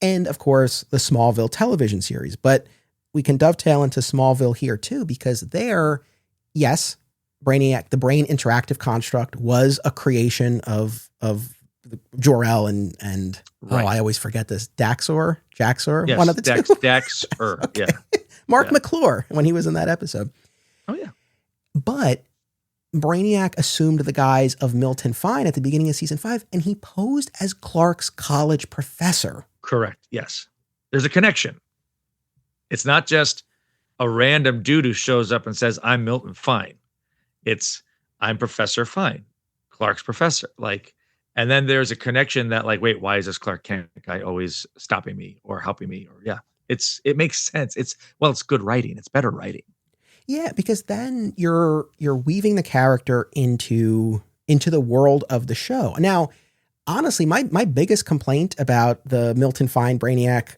and of course, the Smallville television series. But we can dovetail into Smallville here too, because there, yes, Brainiac, the brain interactive construct, was a creation of Jor-El and I always forget this, Jaxor, yes, one of the two. Daxor, okay. Yeah. Mark McClure, when he was in that episode. Oh, yeah. But Brainiac assumed the guise of Milton Fine at the beginning of season 5, and he posed as Clark's college professor. Correct. Yes. There's a connection. It's not just a random dude who shows up and says, I'm Milton Fine. It's, I'm Professor Fine, Clark's professor. And then there's a connection that wait, why is this Clark Kent guy always stopping me or helping me? Or it makes sense. It's good writing. It's better writing. Yeah, because then you're weaving the character into the world of the show. Now, honestly, my biggest complaint about the Milton Fine Brainiac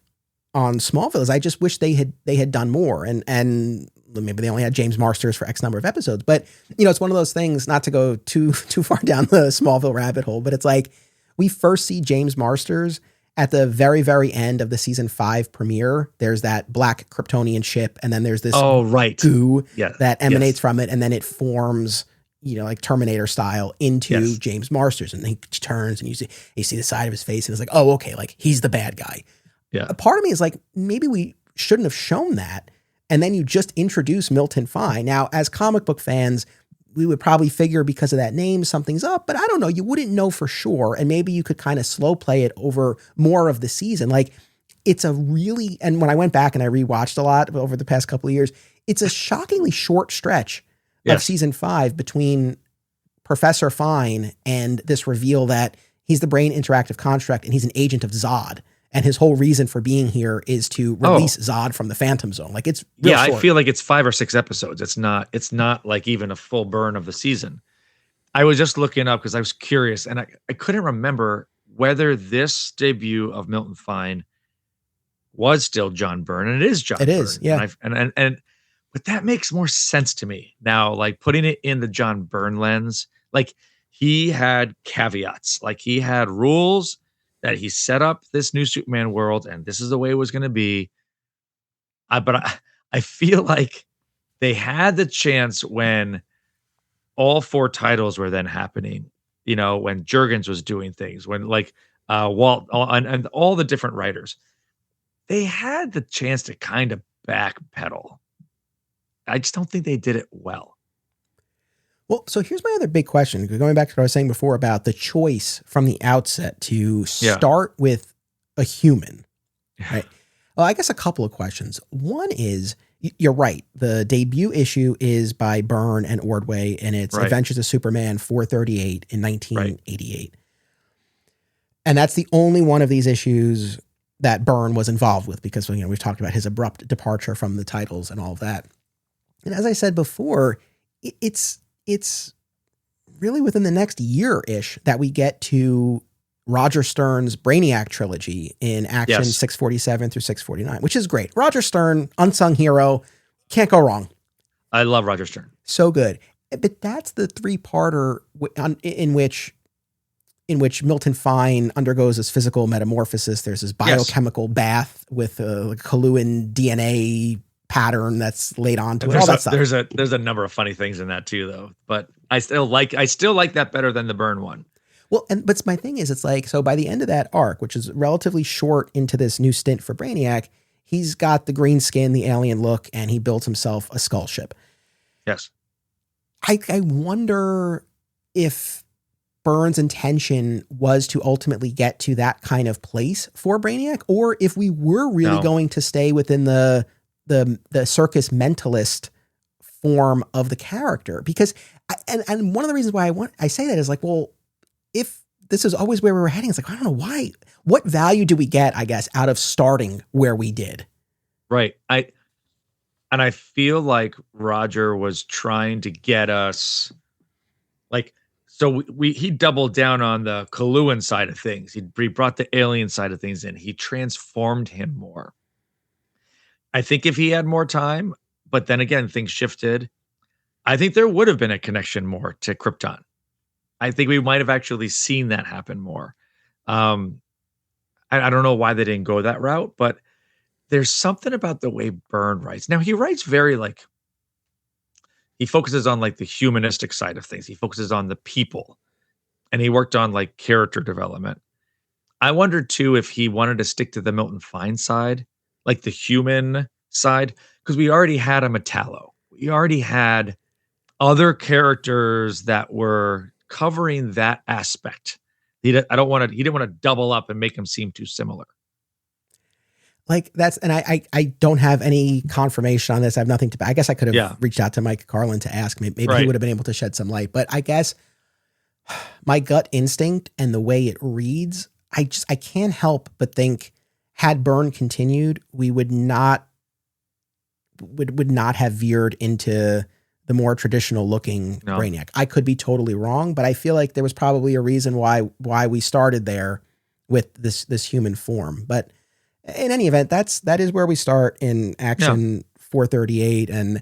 on Smallville is I just wish they had done more, and maybe they only had James Marsters for X number of episodes. But it's one of those things, not to go too far down the Smallville rabbit hole, but it's like we first see James Marsters at the very, very end of the season 5 premiere. There's that black Kryptonian ship, and then there's this goo that emanates from it, and then it forms, like Terminator style into James Marsters, and he turns, and you see the side of his face, and it's like, oh, okay, he's the bad guy. Yeah. A part of me is like, maybe we shouldn't have shown that, and then you just introduce Milton Fine. Now, as comic book fans, we would probably figure because of that name, something's up, but I don't know. You wouldn't know for sure. And maybe you could kind of slow play it over more of the season. It's a really, and when I went back and I rewatched a lot over the past couple of years, it's a shockingly short stretch of season 5 between Professor Fine and this reveal that he's the brain interactive construct and he's an agent of Zod. And his whole reason for being here is to release Zod from the Phantom Zone. It's real short. I feel like it's 5 or 6 episodes. It's not like even a full burn of the season. I was just looking up because I was curious, and I couldn't remember whether this debut of Milton Fine was still John Byrne, and it is John Byrne. It is, yeah. But that makes more sense to me now. Putting it in the John Byrne lens, he had caveats, he had rules that he set up this new Superman world, and this is the way it was going to be. But I feel like they had the chance when all 4 titles were then happening, when Jurgens was doing things, when Walt and all the different writers, they had the chance to kind of backpedal. I just don't think they did it well. Well, so here's my other big question. Going back to what I was saying before about the choice from the outset to start with a human, right? Well, I guess a couple of questions. One is, you're right. The debut issue is by Byrne and Ordway, and it's Adventures of Superman 438 in 1988. Right. And that's the only one of these issues that Byrne was involved with because, we've talked about his abrupt departure from the titles and all of that. And as I said before, it's really within the next year-ish that we get to Roger Stern's Brainiac Trilogy in Action Yes. 647 through 649, which is great. Roger Stern, unsung hero, can't go wrong. I love Roger Stern. So good. But that's the three-parter in which Milton Fine undergoes this physical metamorphosis. There's this biochemical bath with a Coluan DNA pattern that's laid onto it. All that stuff. There's a number of funny things in that too, though. But I still like that better than the Byrne one. Well, but my thing is, it's like, so by the end of that arc, which is relatively short into this new stint for Brainiac, he's got the green skin, the alien look, and he builds himself a skull ship. Yes. I wonder if Byrne's intention was to ultimately get to that kind of place for Brainiac, or if we were really going to stay within the circus mentalist form of the character. Because, and one of the reasons why I say that is like, well, if this is always where we were heading, it's like, I don't know why. What value do we get, I guess, out of starting where we did? Right. I feel like Roger was trying to get us, like, so he doubled down on the Coluan side of things. He brought the alien side of things in. He transformed him more. I think if he had more time, but then again, things shifted, I think there would have been a connection more to Krypton. I think we might have actually seen that happen more. I don't know why they didn't go that route, but there's something about the way Byrne writes. Now, he writes very, like, he focuses on, like, the humanistic side of things. He focuses on the people, and he worked on, like, character development. I wondered too if he wanted to stick to the Milton Fine side, like the human side, because we already had a Metallo. We already had other characters that were covering that aspect. He didn't want to double up and make them seem too similar. Like that's, and I don't have any confirmation on this. I have nothing to, I guess I could have reached out to Mike Carlin to ask. Maybe he would have been able to shed some light, but I guess my gut instinct and the way it reads, I can't help but think had Byrne continued, we would not have veered into the more traditional looking Brainiac. I could be totally wrong, but I feel like there was probably a reason why we started there with this human form. But in any event, that is where we start in Action 438. And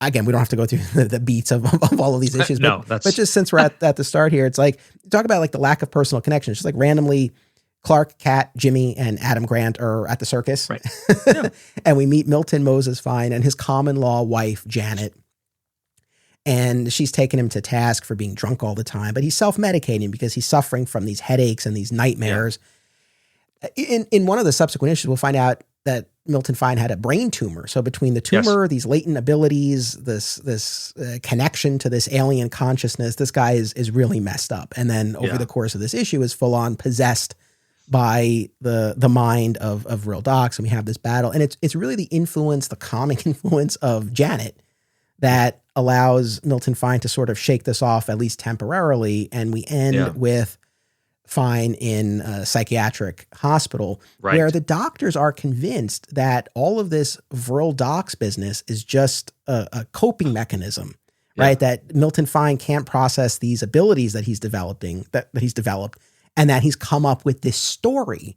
again, we don't have to go through the beats of all of these issues. But just since we're at the start here, it's like, talk about like the lack of personal connection. It's just like randomly Clark, Kat, Jimmy, and Adam Grant are at the circus. Right. Yeah. And we meet Milton Moses Fine and his common law wife, Janet. And she's taken him to task for being drunk all the time, but he's self-medicating because he's suffering from these headaches and these nightmares. Yeah. In one of the subsequent issues, we'll find out that Milton Fine had a brain tumor. So between the tumor, these latent abilities, this connection to this alien consciousness, this guy is really messed up. And then over the course of this issue is full on possessed by the mind of Real Docs. And we have this battle. And it's really the comic influence of Janet that allows Milton Fine to sort of shake this off, at least temporarily. And we end with Fine in a psychiatric hospital where the doctors are convinced that all of this Vril Docs business is just a coping mechanism, right? That Milton Fine can't process these abilities that he's developing, that he's developed, and that he's come up with this story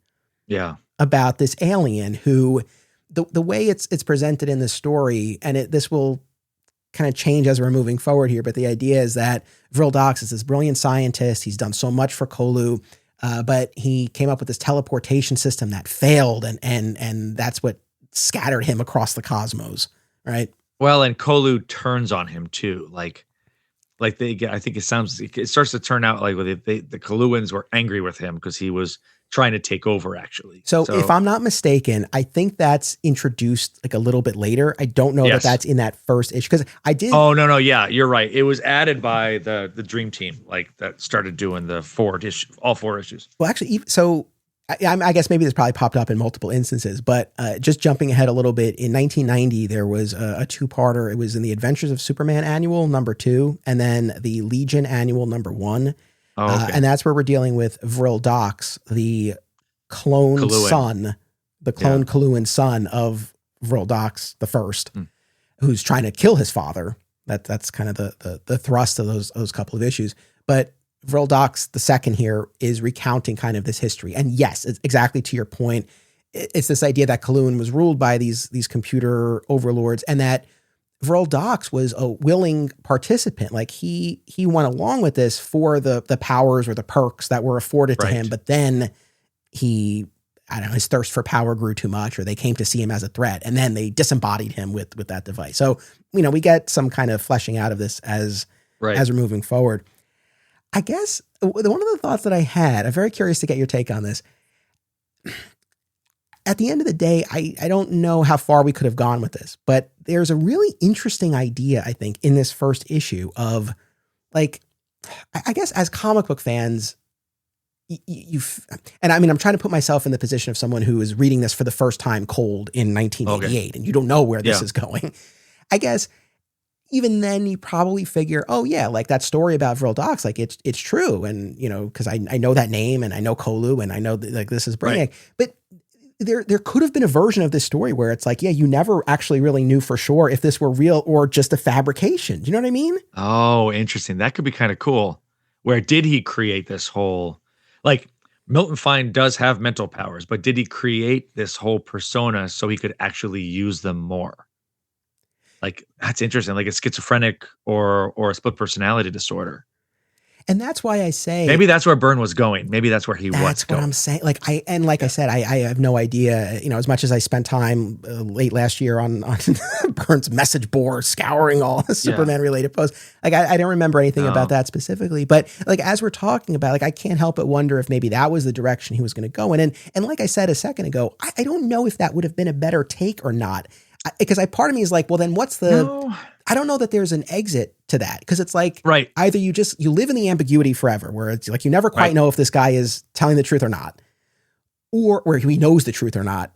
about this alien who the way it's presented in the story, and this will kind of change as we're moving forward here. But the idea is that Vril Docs is this brilliant scientist. He's done so much for Kolu, but he came up with this teleportation system that failed. And that's what scattered him across the cosmos. Right. Well, and Kolu turns on him too. Like they get, I think it starts to turn out like the Koluans were angry with him because he was trying to take over actually. So if I'm not mistaken, I think that's introduced like a little bit later. I don't know that that's in that first issue because I did. Oh, no. Yeah, you're right. It was added by the Dream Team, like that started doing all 4 issues. Well, actually, so I guess maybe this probably popped up in multiple instances, but just jumping ahead a little bit, in 1990, there was a 2-parter. It was in the Adventures of Superman Annual #2, and then the Legion Annual #1. Oh, okay. And that's where we're dealing with Vril Docs, the clone son, Coluan son of Vril Docs the First, who's trying to kill his father. That's kind of the thrust of those couple of issues. But Vril Dox II here is recounting kind of this history. And yes, it's exactly to your point. It's this idea that K'un-Lun was ruled by these computer overlords, and that Vril Dox was a willing participant. Like he went along with this for the powers or the perks that were afforded to him. But then his thirst for power grew too much, or they came to see him as a threat, and then they disembodied him with that device. So, we get some kind of fleshing out of this as we're moving forward. I guess one of the thoughts that I had, I'm very curious to get your take on this. At the end of the day, I don't know how far we could have gone with this, but there's a really interesting idea, I think, in this first issue of, like, I guess as comic book fans, and I mean, I'm trying to put myself in the position of someone who is reading this for the first time cold in 1988, and you don't know where this is going. I guess even then you probably figure, oh yeah, like that story about Vril Dox, like it's true. And, cause I know that name, and I know Kolu, and I know that, like, this is Brainiac, but there could have been a version of this story where it's like, yeah, you never actually really knew for sure if this were real or just a fabrication. Do you know what I mean? Oh, interesting. That could be kind of cool. Where did he create this whole, like, Milton Fine does have mental powers, but did he create this whole persona so he could actually use them more? Like, that's interesting. Like a schizophrenic or a split personality disorder. And that's why I say, maybe that's where Byrne was going. Maybe that's where he was going. That's what I'm saying. Like I said, I have no idea, as much as I spent time late last year on Byrne's message board, scouring all the Superman related posts. Like I don't remember anything about that specifically, but like, as we're talking about, like, I can't help but wonder if maybe that was the direction he was going to go in. And like I said a second ago, I don't know if that would have been a better take or not. Because part of me is like, well, then what's I don't know that there's an exit to that, because it's like, either you live in the ambiguity forever, where it's like you never quite know if this guy is telling the truth or not, or where he knows the truth or not,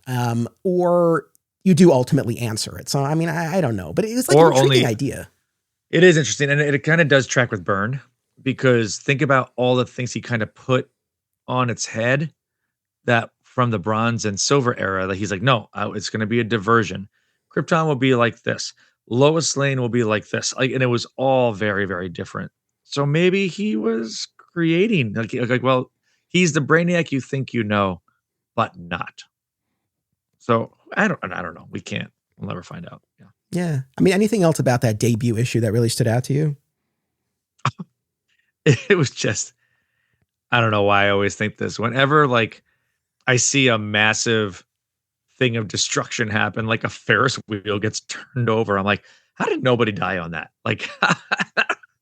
or you do ultimately answer it. So I mean, I don't know, but it's like an intriguing idea. It is interesting, and it kind of does track with Byrne, because think about all the things he kind of put on its head that from the Bronze and Silver era, that he's like, no, it's going to be a diversion. Krypton will be like this. Lois Lane will be like this. Like, and it was all very, very different. So maybe he was creating like, well, he's the Brainiac you think you know, but not. So I don't know. We'll never find out. Yeah. Yeah. I mean, anything else about that debut issue that really stood out to you? It was just, I don't know why I always think this. Whenever, like, I see a massive thing of destruction happen, like a Ferris wheel gets turned over, I'm like, how did nobody die on that? Like,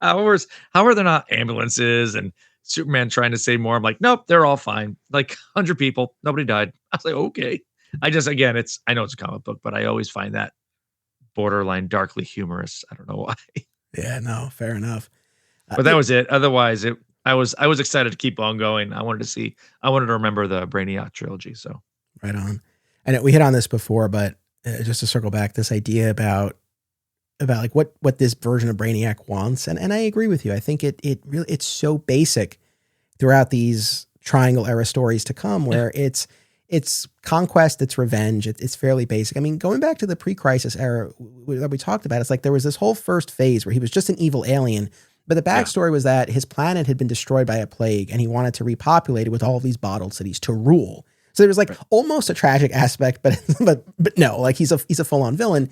how are there not ambulances and Superman trying to save more? I'm like, nope, they're all fine. Like 100 people, nobody died. I was like, okay. I know it's a comic book, but I always find that borderline darkly humorous. I don't know why. Yeah, no, fair enough. But that was it. Otherwise, I was excited to keep on going. I wanted to remember the Brainiac trilogy. So right on. And we hit on this before, but just to circle back, this idea about like what this version of Brainiac wants. And I agree with you. I think it really, it's so basic throughout these Triangle era stories to come, where it's conquest, it's revenge. It's fairly basic. I mean, going back to the pre-crisis era that we talked about, it's like there was this whole first phase where he was just an evil alien, but the backstory was that his planet had been destroyed by a plague, and he wanted to repopulate it with all of these bottled cities to rule. So there was like almost a tragic aspect, but no, like he's a full-on villain.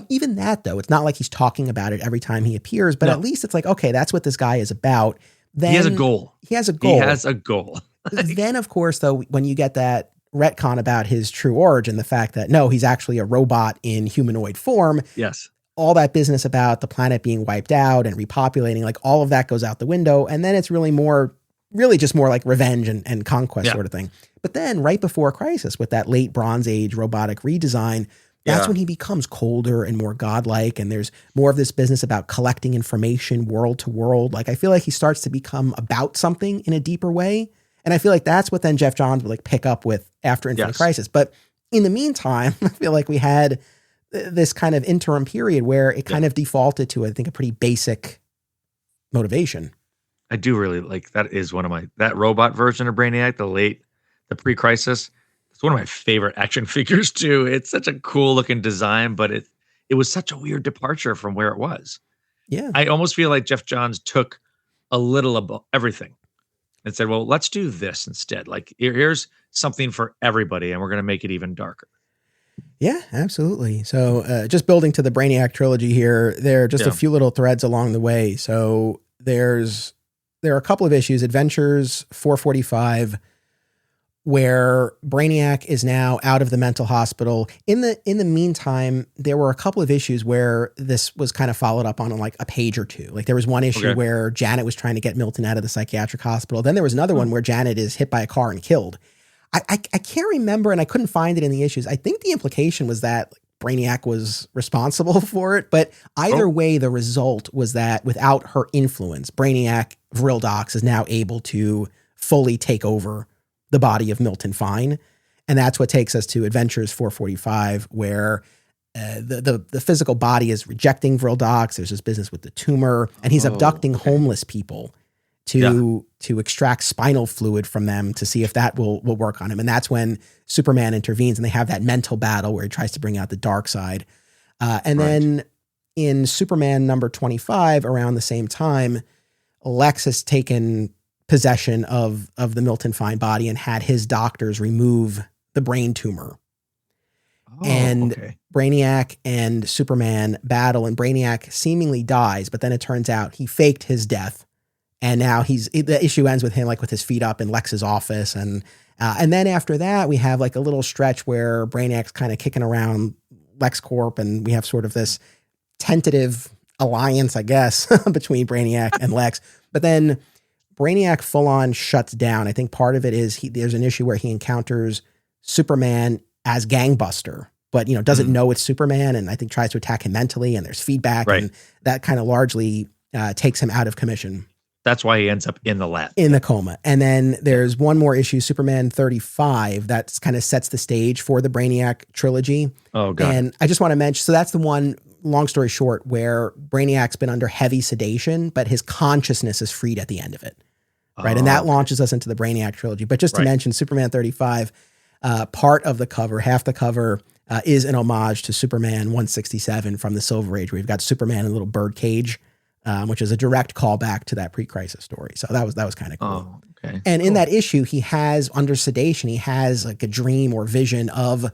Even that though, it's not like he's talking about it every time he appears, but at least it's like, okay, that's what this guy is about. Then he has a goal. Then of course, though, when you get that retcon about his true origin, the fact that no, he's actually a robot in humanoid form. Yes. All that business about the planet being wiped out and repopulating, like all of that goes out the window. And then it's really just more like revenge and conquest sort of thing. But then right before Crisis, with that late Bronze Age robotic redesign, that's when he becomes colder and more godlike. And there's more of this business about collecting information world to world. Like, I feel like he starts to become about something in a deeper way. And I feel like that's what then Jeff Johns would like pick up with after Infinite Crisis. But in the meantime, I feel like we had this kind of interim period where it kind of defaulted to, I think, a pretty basic motivation. I do really like, that is one of that robot version of Brainiac, the pre-crisis. It's one of my favorite action figures too. It's such a cool looking design, but it was such a weird departure from where it was. Yeah. I almost feel like Jeff Johns took a little of everything and said, well, let's do this instead. Like here's something for everybody, and we're going to make it even darker. Yeah, absolutely. So just building to the Brainiac trilogy here, there are just a few little threads along the way. So there are a couple of issues, Adventures 445, where Brainiac is now out of the mental hospital. In the meantime, there were a couple of issues where this was kind of followed up on like a page or two. Like there was one issue where Janet was trying to get Milton out of the psychiatric hospital. Then there was another one where Janet is hit by a car and killed. I can't remember, and I couldn't find it in the issues. I think the implication was that Brainiac was responsible for it, but either way, the result was that without her influence, Brainiac Vrildox is now able to fully take over the body of Milton Fine. And that's what takes us to Adventures 445, where the physical body is rejecting Vrildox. There's this business with the tumor, and he's abducting homeless people to extract spinal fluid from them to see if that will work on him. And that's when Superman intervenes, and they have that mental battle where he tries to bring out the dark side. And then in Superman number 25, around the same time, Lex has taken possession of the Milton Fine body and had his doctors remove the brain tumor. Brainiac and Superman battle, and Brainiac seemingly dies, but then it turns out he faked his death. And now the issue ends with him like with his feet up in Lex's office. And then after that, we have like a little stretch where Brainiac's kind of kicking around LexCorp, and we have sort of this tentative alliance, I guess, between Brainiac and Lex. But then Brainiac full on shuts down. I think part of it is there's an issue where he encounters Superman as Gangbuster, but doesn't know it's Superman, and I think tries to attack him mentally, and there's feedback, and that kind of largely takes him out of commission. That's why he ends up in the lab. In the coma. And then there's one more issue, Superman 35, that kind of sets the stage for the Brainiac trilogy. Oh, God. And I just want to mention, so that's the one, long story short, where Brainiac's been under heavy sedation, but his consciousness is freed at the end of it. Right. And that launches us into the Brainiac trilogy. But just to mention, Superman 35, part of the cover, half the cover, is an homage to Superman 167 from the Silver Age, where you've got Superman in a little bird cage. Which is a direct callback to that pre-crisis story. So that was kind of cool. Oh, okay. And in that issue, he has, under sedation, he has like a dream or vision of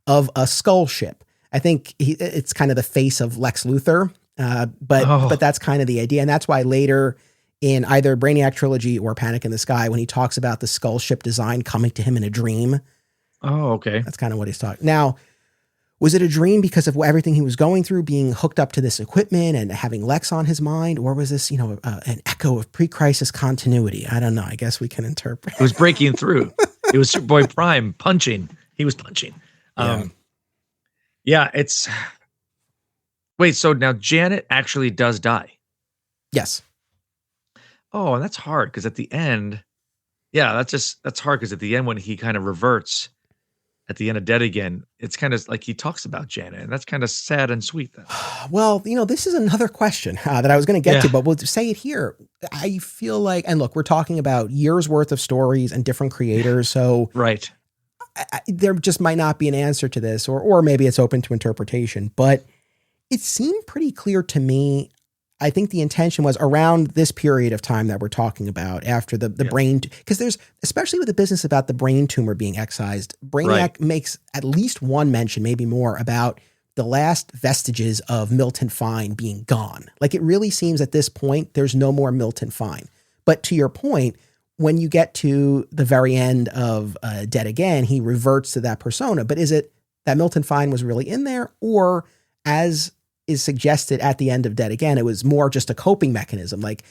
a skull ship. I think it's kind of the face of Lex Luthor, but that's kind of the idea. And that's why later in either Brainiac Trilogy or Panic in the Sky, when he talks about the skull ship design coming to him in a dream. Oh, okay. That's kind of what he's talking. Now, was it a dream because of everything he was going through, being hooked up to this equipment and having Lex on his mind? Or was this, an echo of pre-crisis continuity? I don't know. I guess we can interpret. It was breaking through. It was Superboy Prime punching. He was punching. It's... Wait, so now Janet actually does die? Yes. Oh, and that's hard because at the end... Yeah, that's hard because at the end when he kind of reverts... At the end of Dead Again, it's kind of like he talks about Janet, and that's kind of sad and sweet then. Well, this is another question that I was going to get to, but we'll say it here. I feel like, and look, we're talking about years worth of stories and different creators, so there just might not be an answer to this, or maybe it's open to interpretation, but it seemed pretty clear to me. I think the intention was around this period of time that we're talking about after the brain, because there's, especially with the business about the brain tumor being excised, Brainiac makes at least one mention, maybe more, about the last vestiges of Milton Fine being gone. Like it really seems at this point, there's no more Milton Fine. But to your point, when you get to the very end of Dead Again, he reverts to that persona. But is it that Milton Fine was really in there, or as is suggested at the end of Dead Again, it was more just a coping mechanism? Like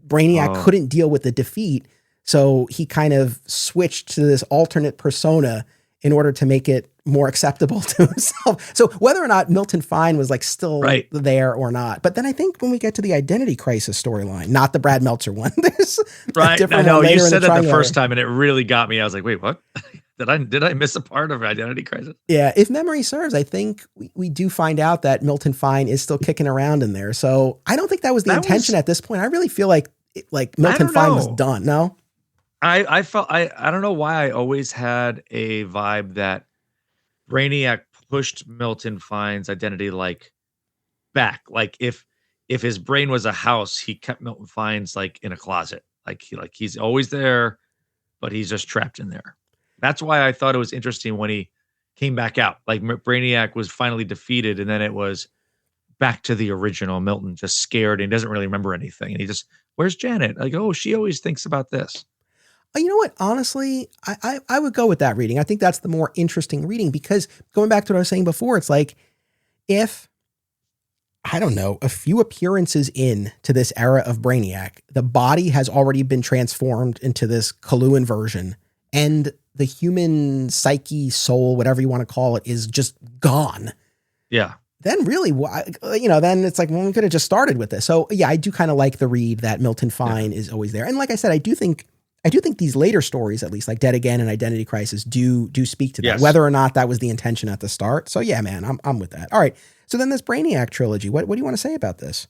Brainiac couldn't deal with the defeat, so he kind of switched to this alternate persona in order to make it more acceptable to himself. So whether or not Milton Fine was like still there or not. But then I think when we get to the Identity Crisis storyline, not the Brad Meltzer one, there's a different I know one you later said in that the first time and it really got me. I was like, wait, what? Did I miss a part of Identity Crisis? Yeah, if memory serves, I think we do find out that Milton Fine is still kicking around in there. So I don't think that was the intention at this point. I really feel like Milton Fine was done. No? I felt I don't know why I always had a vibe that Brainiac pushed Milton Fine's identity like back. Like if if his brain was a house, he kept Milton Fine's like in a closet. He's always there, but he's just trapped in there. That's why I thought it was interesting when he came back out. Like Brainiac was finally defeated, and then it was back to the original Milton, just scared and doesn't really remember anything. And he just, where's Janet? Like, oh, she always thinks about this. You know what? Honestly, I would go with that reading. I think that's the more interesting reading, because going back to what I was saying before, it's like if, I don't know, a few appearances in to this era of Brainiac, the body has already been transformed into this Kaluan version, and the human psyche, soul, whatever you want to call it, is just gone. Yeah. Then really, then it's like, well, we could have just started with this. So yeah, I do kind of like the read that Milton Fine is always there. And like I said, I do think these later stories, at least like Dead Again and Identity Crisis, do speak to that, Yes. whether or not that was the intention at the start. So yeah, man, I'm with that. All right. So then this Brainiac trilogy, what do you want to say about this?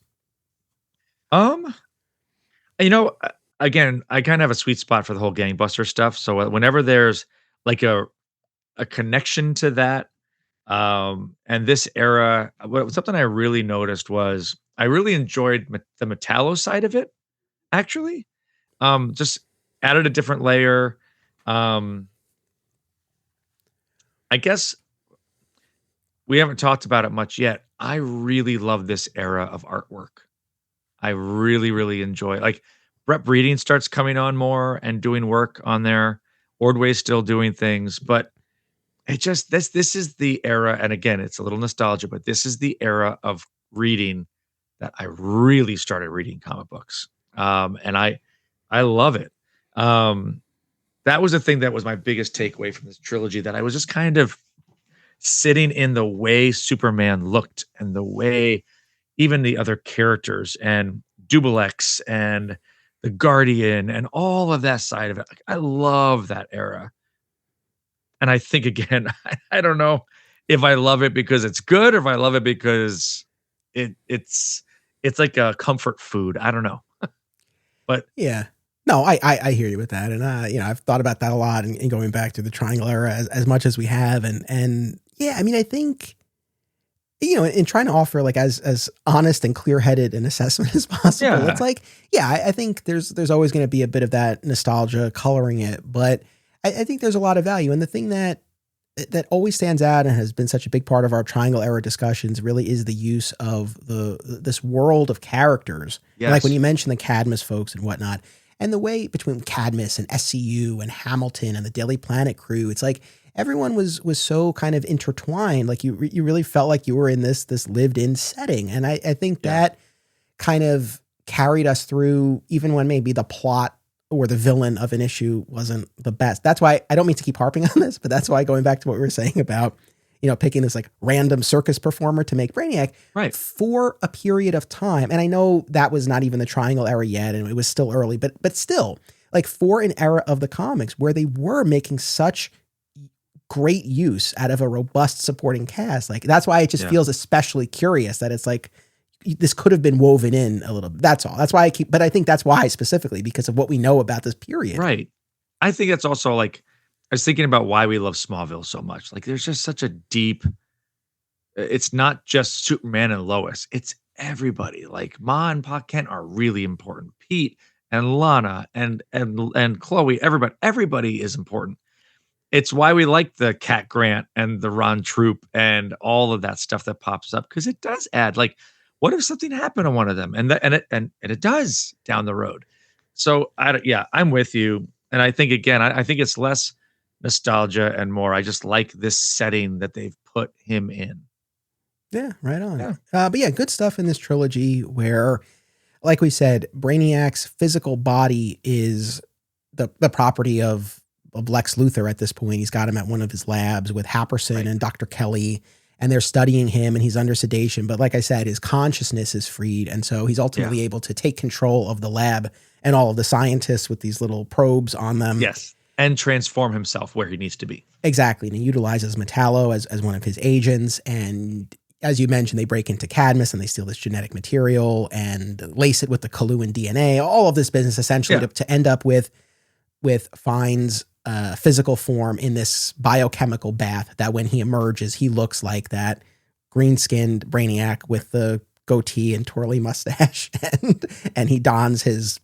Again, I kind of have a sweet spot for the whole gangbuster stuff. So whenever there's like a connection to that, and this era, something I really noticed was I really enjoyed the Metallo side of it, actually. Just added a different layer. I guess we haven't talked about it much yet. I really love this era of artwork. I really, really enjoy it. Like Brett Breeding starts coming on more and doing work on there. Ordway's still doing things, but it just, this is the era. And again, it's a little nostalgia, but this is the era of reading that I really started reading comic books. And I love it. That was the thing that was my biggest takeaway from this trilogy, that I was just kind of sitting in the way Superman looked and the way even the other characters and Dubelex and the Guardian and all of that side of it. Like, I love that era. And I think, again, I don't know if I love it because it's good or if I love it because it's like a comfort food. I don't know. But yeah. No, I hear you with that. And, I've thought about that a lot and going back to the Triangle era as much as we have. And yeah, I mean, I think, in trying to offer like as honest and clear-headed an assessment as possible, it's like, yeah, I think there's always going to be a bit of that nostalgia coloring it, but I think there's a lot of value. And the thing that always stands out and has been such a big part of our Triangle era discussions really is the use of this world of characters. Yes. Like when you mention the Cadmus folks and whatnot, and the way between Cadmus and SCU and Hamilton and the Daily Planet crew, it's like everyone was so kind of intertwined. Like you really felt like you were in this lived in setting. And I think that kind of carried us through even when maybe the plot or the villain of an issue wasn't the best. That's why I don't mean to keep harping on this, but that's why, going back to what we were saying about, picking this like random circus performer to make Brainiac, right, for a period of time. And I know that was not even the Triangle era yet, and it was still early, but still, like, for an era of the comics where they were making such great use out of a robust supporting cast, like that's why it just feels especially curious that it's like this could have been woven in a little bit. That's all. That's why but I think that's why specifically because of what we know about this period. Right. I think that's also like, I was thinking about why we love Smallville so much. Like there's just such a deep, it's not just Superman and Lois. It's everybody. Like Ma and Pa Kent are really important. Pete and Lana and Chloe, everybody is important. It's why we like the Cat Grant and the Ron Troop and all of that stuff that pops up, because it does add, like, what if something happened to one of them? And it does down the road. So I'm with you. And I think, again, I think it's less nostalgia and more, I just like this setting that they've put him in. Yeah, right on. Yeah. But yeah, good stuff in this trilogy where, like we said, Brainiac's physical body is the property of Lex Luthor at this point. He's got him at one of his labs with Happerson and Dr. Kelly, and they're studying him and he's under sedation. But like I said, his consciousness is freed. And so he's ultimately able to take control of the lab and all of the scientists with these little probes on them. Yes. And transform himself where he needs to be. Exactly. And he utilizes Metallo as one of his agents. And as you mentioned, they break into Cadmus and they steal this genetic material and lace it with the Kaluan DNA, all of this business essentially to end up with Fine's physical form in this biochemical bath that when he emerges, he looks like that green-skinned Brainiac with the goatee and twirly mustache, and he dons his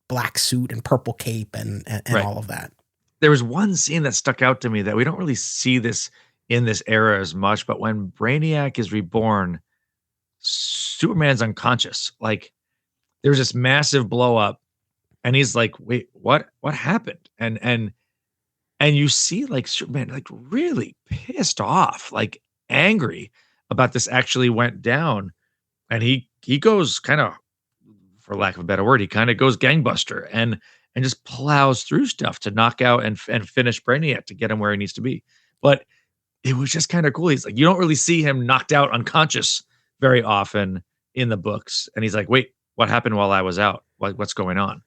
black suit and purple cape and Right. all of that. There was one scene that stuck out to me that we don't really see this in this era as much, but when Brainiac is reborn, Superman's unconscious. Like there's this massive blow up, and he's like, "Wait, what happened?" And you see like Superman like really pissed off, like angry about this actually went down, and he goes kind of, for lack of a better word, he kind of goes gangbuster and just plows through stuff to knock out and finish Brainiac to get him where he needs to be. But it was just kind of cool. He's like, you don't really see him knocked out unconscious very often in the books. And he's like, wait, what happened while I was out? What's going on?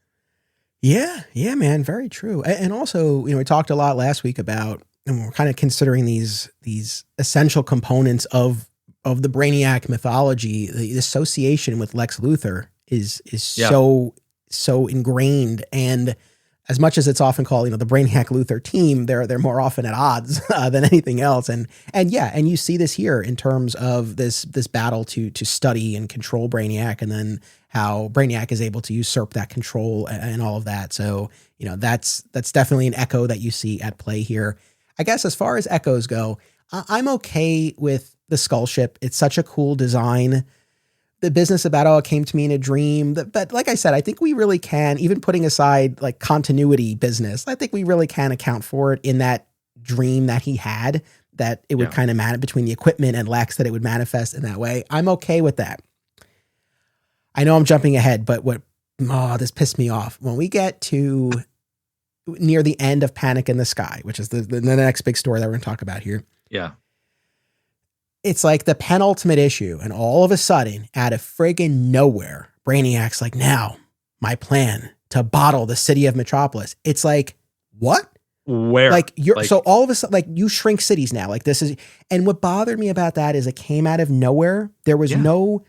Yeah, man, very true. And also, we talked a lot last week about, and we're kind of considering these essential components of the Brainiac mythology. The association with Lex Luthor is so ingrained, and as much as it's often called, the Brainiac Luthor team, they're more often at odds than anything else. And you see this here in terms of this battle to study and control Brainiac, and then how Brainiac is able to usurp that control and all of that. So, that's definitely an echo that you see at play here. I guess as far as echoes go, I'm okay with the skull ship. It's such a cool design. The business about, it came to me in a dream. But like I said, I think we really can, even putting aside like continuity business, I think we really can account for it in that dream that he had, that it would kind of matter between the equipment and Lex, that it would manifest in that way. I'm okay with that. I know I'm jumping ahead, but this pissed me off. When we get to near the end of Panic in the Sky, which is the next big story that we're going to talk about here. Yeah. It's like the penultimate issue, and all of a sudden, out of friggin' nowhere, Brainiac's like, now, my plan to bottle the city of Metropolis. It's like, what? Where? Like, so all of a sudden, like, you shrink cities now. Like, this is, and what bothered me about that is it came out of nowhere. There was no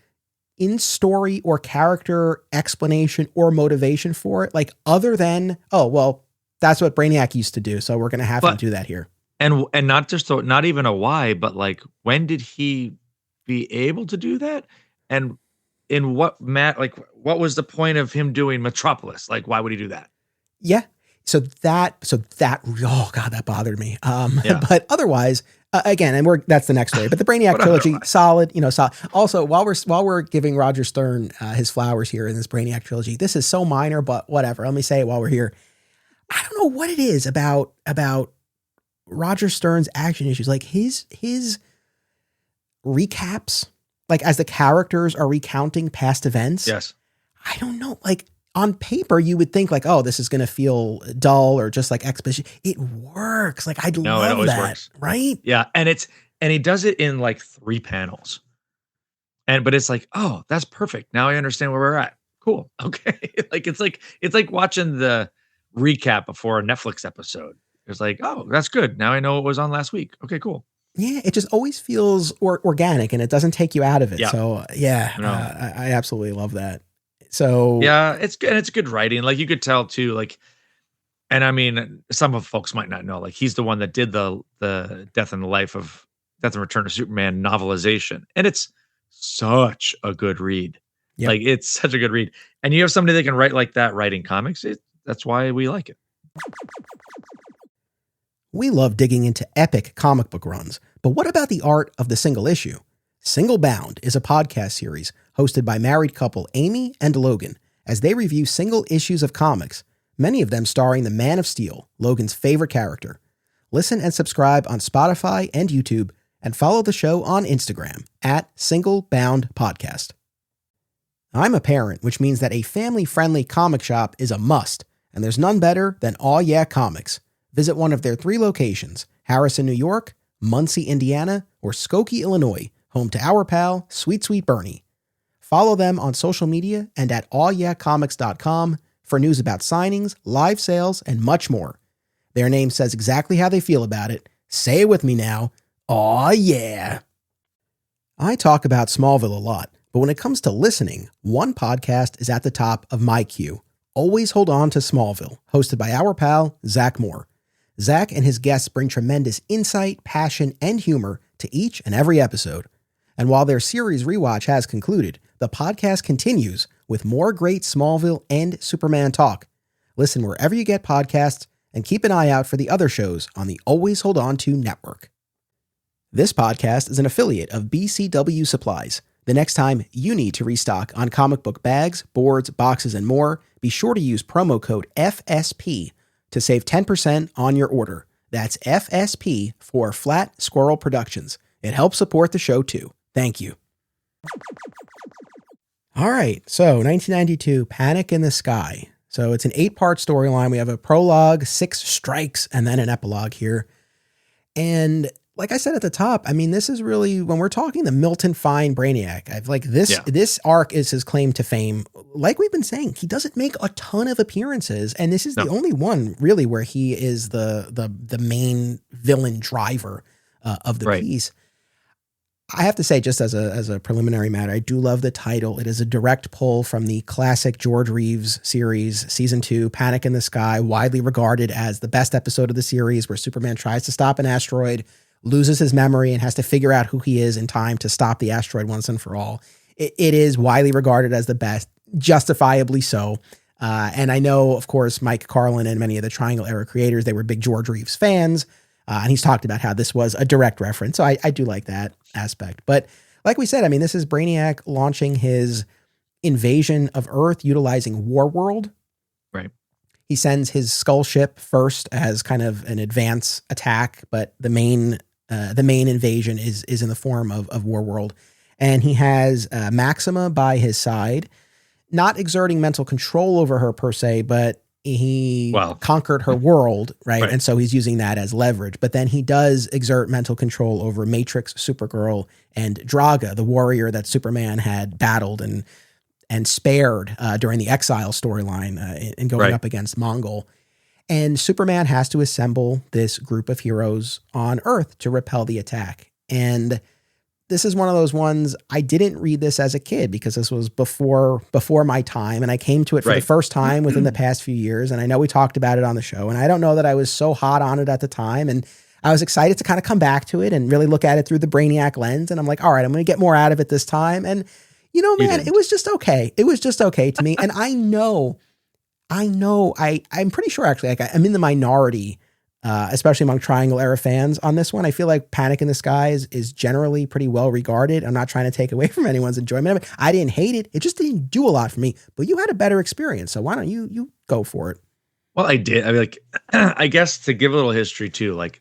in-story or character explanation or motivation for it, like, other than, oh, well, that's what Brainiac used to do, so we're going to have to do that here. And not just not even a why, but like, when did he be able to do that? And in what what was the point of him doing Metropolis? Like, why would he do that? Yeah. So that, oh God, that bothered me. But otherwise, again, and that's the next story, but the Brainiac trilogy, solid, solid. Also, while we're giving Roger Stern his flowers here in this Brainiac trilogy, this is so minor, but whatever. Let me say it while we're here. I don't know what it is about Roger Stern's action issues, like his recaps, like as the characters are recounting past events. Yes. I don't know. Like on paper, you would think like, oh, this is going to feel dull or just like exposition. It works. Like I'd love it always that. Works. Right. Yeah. And he does it in like 3 panels. But it's like, oh, that's perfect. Now I understand where we're at. Cool. Okay. It's like watching the recap before a Netflix episode. It's like, oh, that's good. Now I know what was on last week. Okay, cool. Yeah, it just always feels organic, and it doesn't take you out of it. Yeah. So I absolutely love that. So yeah, it's good. It's good writing. Like you could tell too. Like, and I mean, some of folks might not know. Like he's the one that did the Death and Return of Superman novelization, and it's such a good read. Yep. Like it's such a good read, and you have somebody that can write like that writing comics. That's why we like it. We love digging into epic comic book runs, but what about the art of the single issue? Single Bound is a podcast series hosted by married couple Amy and Logan as they review single issues of comics, many of them starring the Man of Steel, Logan's favorite character. Listen and subscribe on Spotify and YouTube, and follow the show on Instagram at Single Bound Podcast. I'm a parent, which means that a family-friendly comic shop is a must, and there's none better than Aw Yeah Comics. Visit one of their 3 locations, Harrison, New York, Muncie, Indiana, or Skokie, Illinois, home to our pal, Sweet Sweet Bernie. Follow them on social media and at awyeahcomics.com for news about signings, live sales, and much more. Their name says exactly how they feel about it. Say it with me now. Aw yeah. I talk about Smallville a lot, but when it comes to listening, one podcast is at the top of my queue. Always Hold On to Smallville, hosted by our pal, Zach Moore. Zach and his guests bring tremendous insight, passion, and humor to each and every episode. And while their series rewatch has concluded, the podcast continues with more great Smallville and Superman talk. Listen wherever you get podcasts and keep an eye out for the other shows on the Always Hold On To network. This podcast is an affiliate of BCW Supplies. The next time you need to restock on comic book bags, boards, boxes, and more, be sure to use promo code FSP to save 10% on your order. That's FSP for Flat Squirrel Productions. It helps support the show too. Thank you. All right, so 1992, Panic in the Sky. So it's an 8-part storyline. We have a prologue, 6 strikes, and then an epilogue here. And like I said at the top, I mean, this is really, when we're talking the Milton Fine Brainiac, I've like this, this arc is his claim to fame. Like we've been saying, he doesn't make a ton of appearances. And this is the only one really where he is the main villain driver of the piece. I have to say, just as a preliminary matter, I do love the title. It is a direct pull from the classic George Reeves series, season 2, Panic in the Sky, widely regarded as the best episode of the series, where Superman tries to stop an asteroid, loses his memory, and has to figure out who he is in time to stop the asteroid once and for all. It is widely regarded as the best, justifiably so. And I know, of course, Mike Carlin and many of the Triangle era creators, they were big George Reeves fans. And he's talked about how this was a direct reference. So I do like that aspect. But like we said, I mean, this is Brainiac launching his invasion of Earth utilizing Warworld. Right. He sends his Skull ship first as kind of an advance attack, but the main invasion is in the form of Warworld. And he has Maxima by his side, not exerting mental control over her per se, but he conquered her world, right? And so he's using that as leverage. But then he does exert mental control over Matrix, Supergirl, and Draga, the warrior that Superman had battled and spared during the Exile storyline in going up against Mongol. And Superman has to assemble this group of heroes on Earth to repel the attack. And this is one of those ones, I didn't read this as a kid because this was before my time. And I came to it for the first time within the past few years. And I know we talked about it on the show. And I don't know that I was so hot on it at the time. And I was excited to kind of come back to it and really look at it through the Brainiac lens. And I'm like, all right, I'm going to get more out of it this time. And, you know, man, it was just okay. It was just okay to me. And I'm pretty sure actually, like I'm in the minority, especially among Triangle era fans on this one. I feel like Panic in the Sky is generally pretty well regarded. I'm not trying to take away from anyone's enjoyment of it. I didn't hate it. It just didn't do a lot for me, but you had a better experience. So why don't you go for it? Well, I did. I mean, like, I guess to give a little history too, like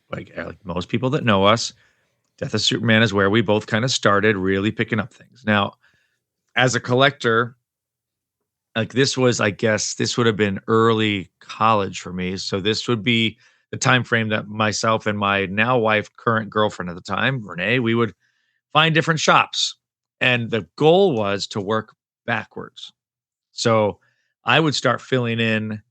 most people that know us, Death of Superman is where we both kind of started really picking up things. Now, as a collector, like this was, I guess this would have been early college for me. So this would be the time frame that myself and my now wife, current girlfriend at the time, Renee, we would find different shops. And the goal was to work backwards. So I would start filling in,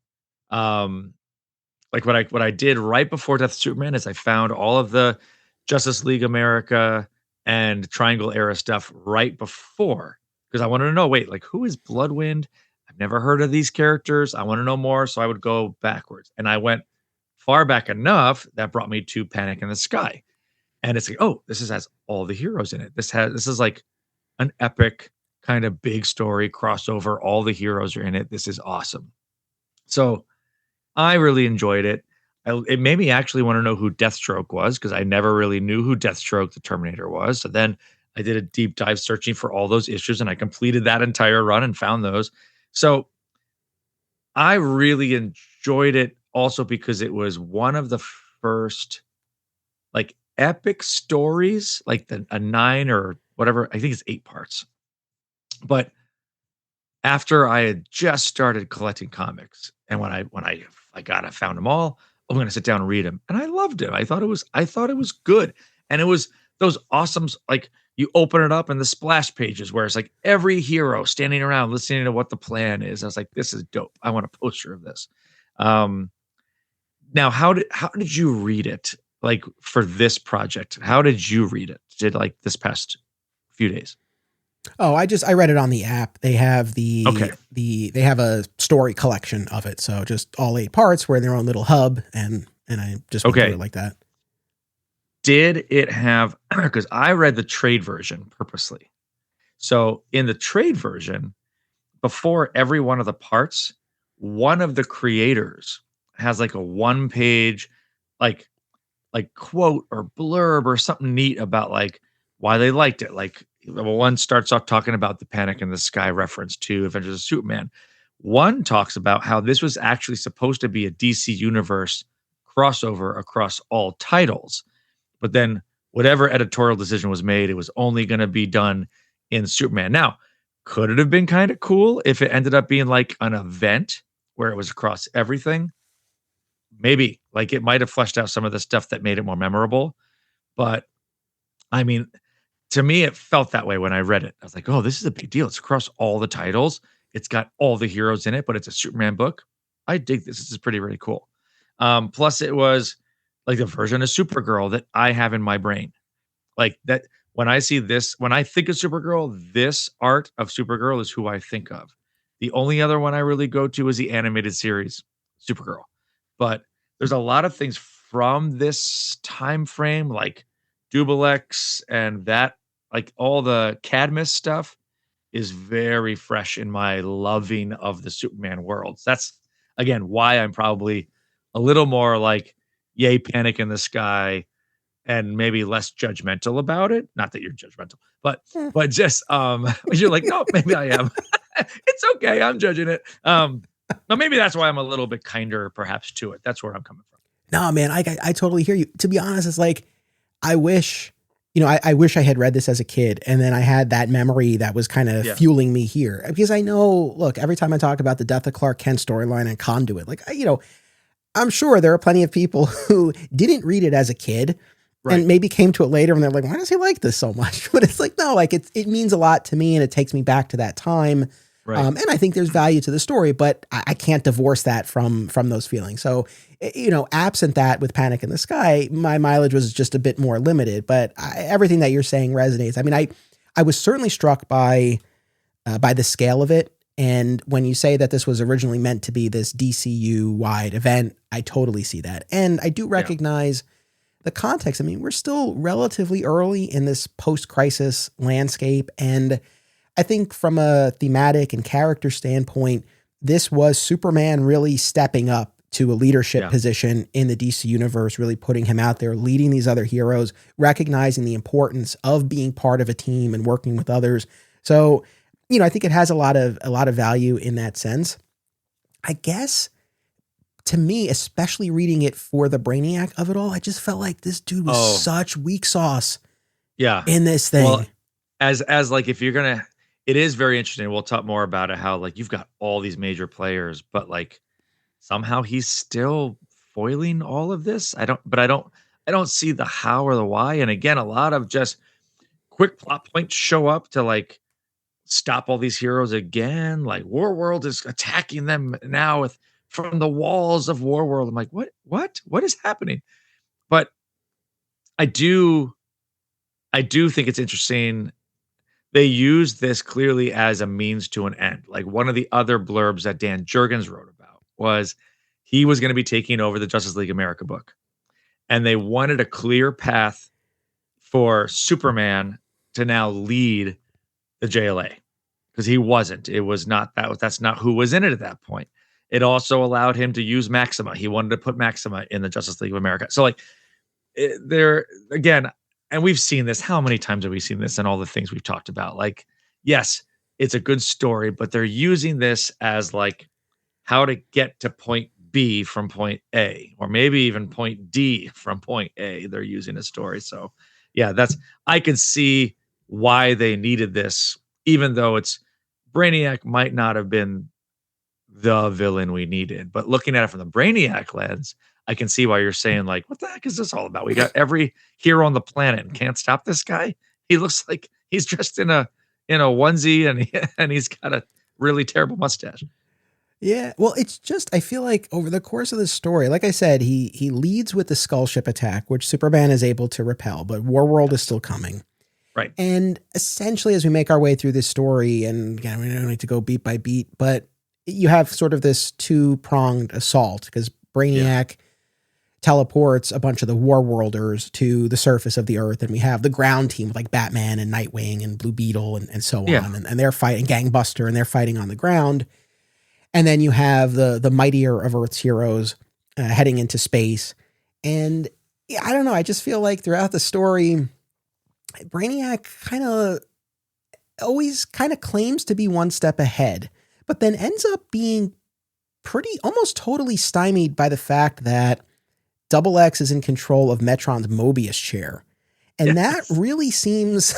like what I did right before Death of Superman is I found all of the Justice League America and Triangle era stuff right before, because I wanted to know, wait, like who is Bloodwind? I've never heard of these characters. I want to know more. So I would go backwards, and I went far back enough that brought me to Panic in the Sky. And it's like, oh, this has all the heroes in it. This is like an epic kind of big story crossover. All the heroes are in it. This is awesome. So I really enjoyed it. It made me actually want to know who Deathstroke was, because I never really knew who Deathstroke the Terminator was. So then I did a deep dive searching for all those issues, and I completed that entire run and found those. So I really enjoyed it also because it was one of the first like epic stories, like a 9 or whatever, I think it's 8 parts. But after I had just started collecting comics, and when I found them all, I'm going to sit down and read them. And I loved it. I thought it was good. And it was those awesome, like you open it up and the splash pages where it's like every hero standing around listening to what the plan is. I was like, this is dope. I want a poster of this. Now, how did you read it? Like for this project, how did you read it? Did like this past few days? Oh, I read it on the app. They have they have a story collection of it. So just all 8 parts were in their own little hub. And I just went through it like that. Did it have, because I read the trade version purposely. So in the trade version, before every one of the parts, one of the creators has like a 1-page like quote or blurb or something neat about like why they liked it. Like one starts off talking about the Panic in the Sky reference to Adventures of Superman. One talks about how this was actually supposed to be a DC Universe crossover across all titles. But then whatever editorial decision was made, it was only going to be done in Superman. Now, could it have been kind of cool if it ended up being like an event where it was across everything? Maybe. Like it might have fleshed out some of the stuff that made it more memorable. But I mean, to me, it felt that way when I read it. I was like, oh, this is a big deal. It's across all the titles. It's got all the heroes in it, but it's a Superman book. I dig this. This is pretty, really cool. Plus, it was like the version of Supergirl that I have in my brain. Like that, when I see this, when I think of Supergirl, this art of Supergirl is who I think of. The only other one I really go to is the animated series, Supergirl. But there's a lot of things from this time frame, like Dubalex and that, like all the Cadmus stuff is very fresh in my loving of the Superman worlds. That's, again, why I'm probably a little more like, yay, Panic in the Sky, and maybe less judgmental about it. Not that you're judgmental, but just you're like, no, maybe I am. It's okay. I'm judging it. But maybe that's why I'm a little bit kinder, perhaps, to it. That's where I'm coming from. No, man, I totally hear you. To be honest, it's like, I wish, I wish I had read this as a kid, and then I had that memory that was kind of fueling me here. Because I know, look, every time I talk about the Death of Clark Kent storyline and Conduit, like, I'm sure there are plenty of people who didn't read it as a kid, right, and maybe came to it later and they're like, why does he like this so much? But it's like, no, like it means a lot to me, and it takes me back to that time. Right. And I think there's value to the story, but I can't divorce that from those feelings. So, absent that with Panic in the Sky, my mileage was just a bit more limited, but everything that you're saying resonates. I mean, I was certainly struck by the scale of it. And when you say that this was originally meant to be this DCU wide event, I totally see that. And I do recognize the context. I mean, we're still relatively early in this post-crisis landscape. And I think from a thematic and character standpoint, this was Superman really stepping up to a leadership position in the DC universe, really putting him out there, leading these other heroes, recognizing the importance of being part of a team and working with others. So, I think it has a lot of value in that sense. I guess to me, especially reading it for the Brainiac of it all, I just felt like this dude was such weak sauce. In this thing. Well, as like, if you're going to, it is very interesting. We'll talk more about it, how like you've got all these major players, but like somehow he's still foiling all of this. I don't see the how or the why. And again, a lot of just quick plot points show up to like stop all these heroes again. Like Warworld is attacking them now from the walls of Warworld. I'm like, what is happening? But I do think it's interesting. They use this clearly as a means to an end. Like one of the other blurbs that Dan Jurgens wrote about was he was going to be taking over the Justice League America book. And they wanted a clear path for Superman to now lead the JLA, because he wasn't. It was not that's not who was in it at that point. It also allowed him to use Maxima. He wanted to put Maxima in the Justice League of America. So like there again, and we've seen this. How many times have we seen this in all the things we've talked about? Like, yes, it's a good story, but they're using this as like how to get to point B from point A, or maybe even point D from point A. They're using a story. So yeah, I could see why they needed this, even though Brainiac might not have been the villain we needed. But looking at it from the Brainiac lens, I can see why you're saying like, what the heck is this all about? We got every hero on the planet and can't stop this guy. He looks like he's dressed in a onesie and he's got a really terrible mustache. Yeah. Well, it's just, I feel like over the course of the story, like I said, he leads with the skull ship attack, which Superman is able to repel, but Warworld is still coming. Right. And essentially, as we make our way through this story, and again, we don't need to go beat by beat, but you have sort of this two-pronged assault, because Brainiac, teleports a bunch of the War Worlders to the surface of the Earth, and we have the ground team like Batman and Nightwing and Blue Beetle and so on, and they're fighting Gangbuster, and they're fighting on the ground. And then you have the mightier of Earth's heroes heading into space. And yeah, I don't know, I just feel like throughout the story, Brainiac always claims to be one step ahead, but then ends up being almost totally stymied by the fact that Double X is in control of Metron's Mobius chair. And that really seems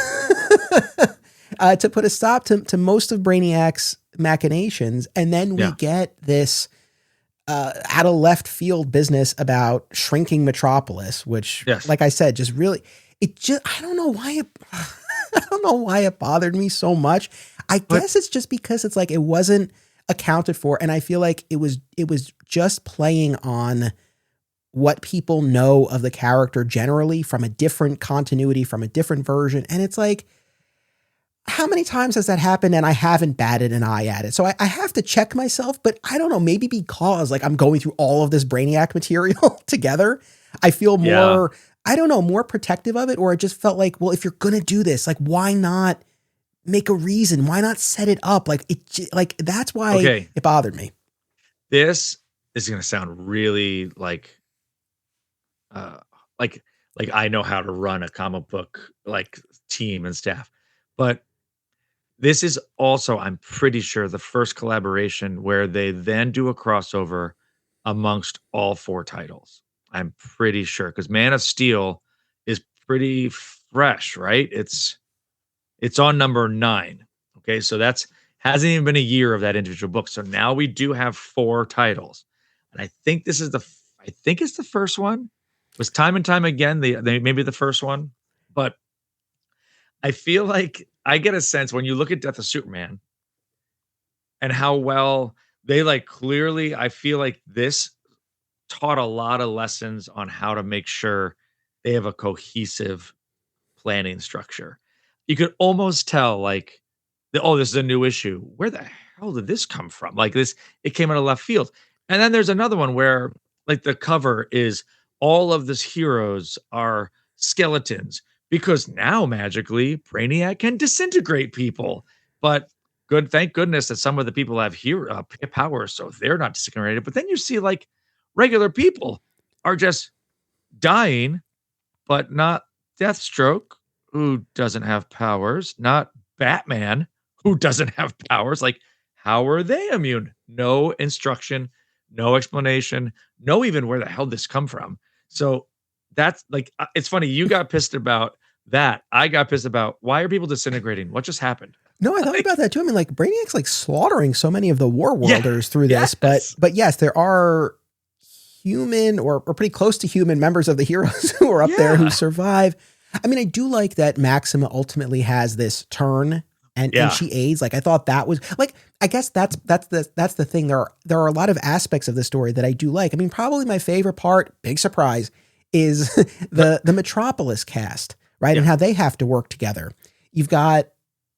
to put a stop to most of Brainiac's machinations. And then we get this out of left field business about shrinking Metropolis, which, like I said, I don't know why it bothered me so much. I guess it's just because it's like it wasn't accounted for, and I feel like it was just playing on what people know of the character generally from a different continuity, from a different version. And it's like, how many times has that happened and I haven't batted an eye at it? So I have to check myself, but I don't know, maybe because like I'm going through all of this Brainiac material together, I feel more, I don't know, more protective of it, or it just felt like, well, if you're going to do this, like, why not make a reason? Why not set it up? That's why it bothered me. This is going to sound really like I know how to run a comic book like team and staff, but this is also, I'm pretty sure, the first collaboration where they then do a crossover amongst all 4 titles. I'm pretty sure, because Man of Steel is pretty fresh, right? It's on number 9. Okay, so hasn't even been a year of that individual book. So now we do have 4 titles, and I think it's the first one. It was time and time again maybe the first one, but I feel like I get a sense when you look at Death of Superman and how well they clearly, I feel like this taught a lot of lessons on how to make sure they have a cohesive planning structure. You could almost tell this is a new issue. Where the hell did this come from? It came out of left field. And then there's another one where the cover is all of these heroes are skeletons, because now magically Brainiac can disintegrate people. But thank goodness that some of the people have powers, so they're not disintegrated. But then you see regular people are just dying, but not Deathstroke, who doesn't have powers, not Batman, who doesn't have powers. How are they immune? No instruction, no explanation, no even where the hell this come from. So that's it's funny. You got pissed about that. I got pissed about, why are people disintegrating? What just happened? No, I thought about that too. I mean, Brainiac's slaughtering so many of the War Worlders through this, but yes, there are human or pretty close to human members of the heroes who are up there who survive. I mean, I do like that Maxima ultimately has this turn and she aids. I thought that was I guess that's the thing. There are a lot of aspects of the story that I do like. I mean, probably my favorite part, big surprise, is the Metropolis cast, right? And how they have to work together. You've got,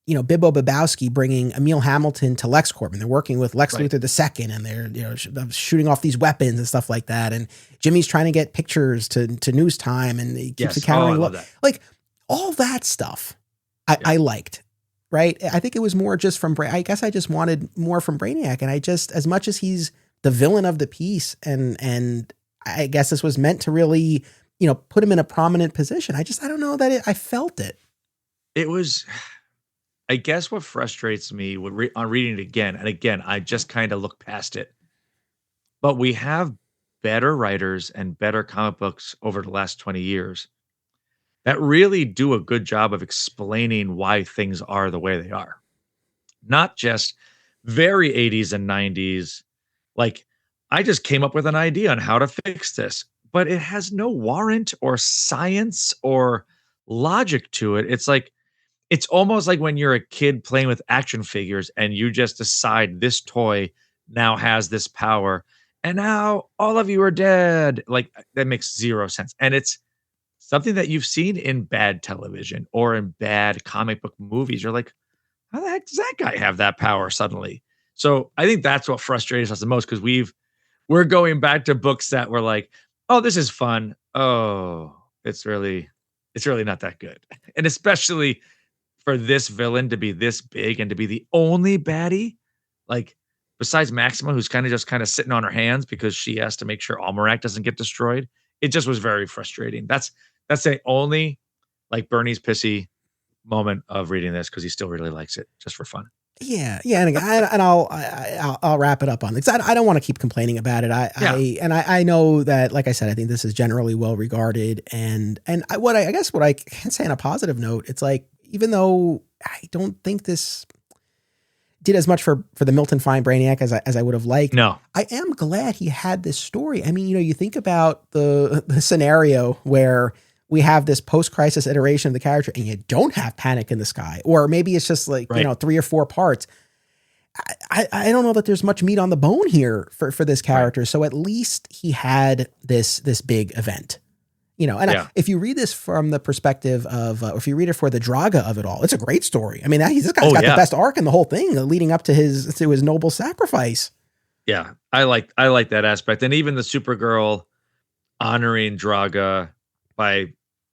Bibbo Babowski bringing Emil Hamilton to LexCorp, and they're working with Lex Luthor II, and they're shooting off these weapons and stuff like that. And Jimmy's trying to get pictures to News Time, and he keeps encountering all that stuff. I liked, right? I think it was more just I guess I just wanted more from Brainiac, and I just, as much as he's the villain of the piece, and I guess this was meant to really, put him in a prominent position. I don't know that I felt it. It was, I guess what frustrates me on reading it again, and again, I just kind of look past it, but we have better writers and better comic books over the last 20 years that really do a good job of explaining why things are the way they are. Not just very 80s and 90s. I just came up with an idea on how to fix this, but it has no warrant or science or logic to it. It's almost like when you're a kid playing with action figures and you just decide this toy now has this power and now all of you are dead. That makes zero sense. And it's something that you've seen in bad television or in bad comic book movies. You're like, how the heck does that guy have that power suddenly? So I think that's what frustrates us the most, because we're going back to books that were oh, this is fun. Oh, it's really not that good. And especially for this villain to be this big and to be the only baddie, like besides Maxima, who's kind of sitting on her hands because she has to make sure Almerac doesn't get destroyed. It just was very frustrating. That's the only like Bernie's pissy moment of reading this because he still really likes it just for fun. Yeah, and I'll wrap it up on this. I don't want to keep complaining about it. I know that, like I said, I think this is generally well regarded, and what I can say on a positive note, it's like, even though I don't think this did as much for the Milton Fine Brainiac as I would have liked. No, I am glad he had this story. I mean, you think about the scenario where we have this post-crisis iteration of the character and you don't have Panic in the Sky, or maybe it's just like, right, 3 or 4 parts. I don't know that there's much meat on the bone here for this character. Right. So at least he had this big event, if you read this from the perspective of, if you read it for the Draga of it all, it's a great story. I mean, this guy's got the best arc in the whole thing leading up to his noble sacrifice. Yeah. I like that aspect. And even the Supergirl honoring Draga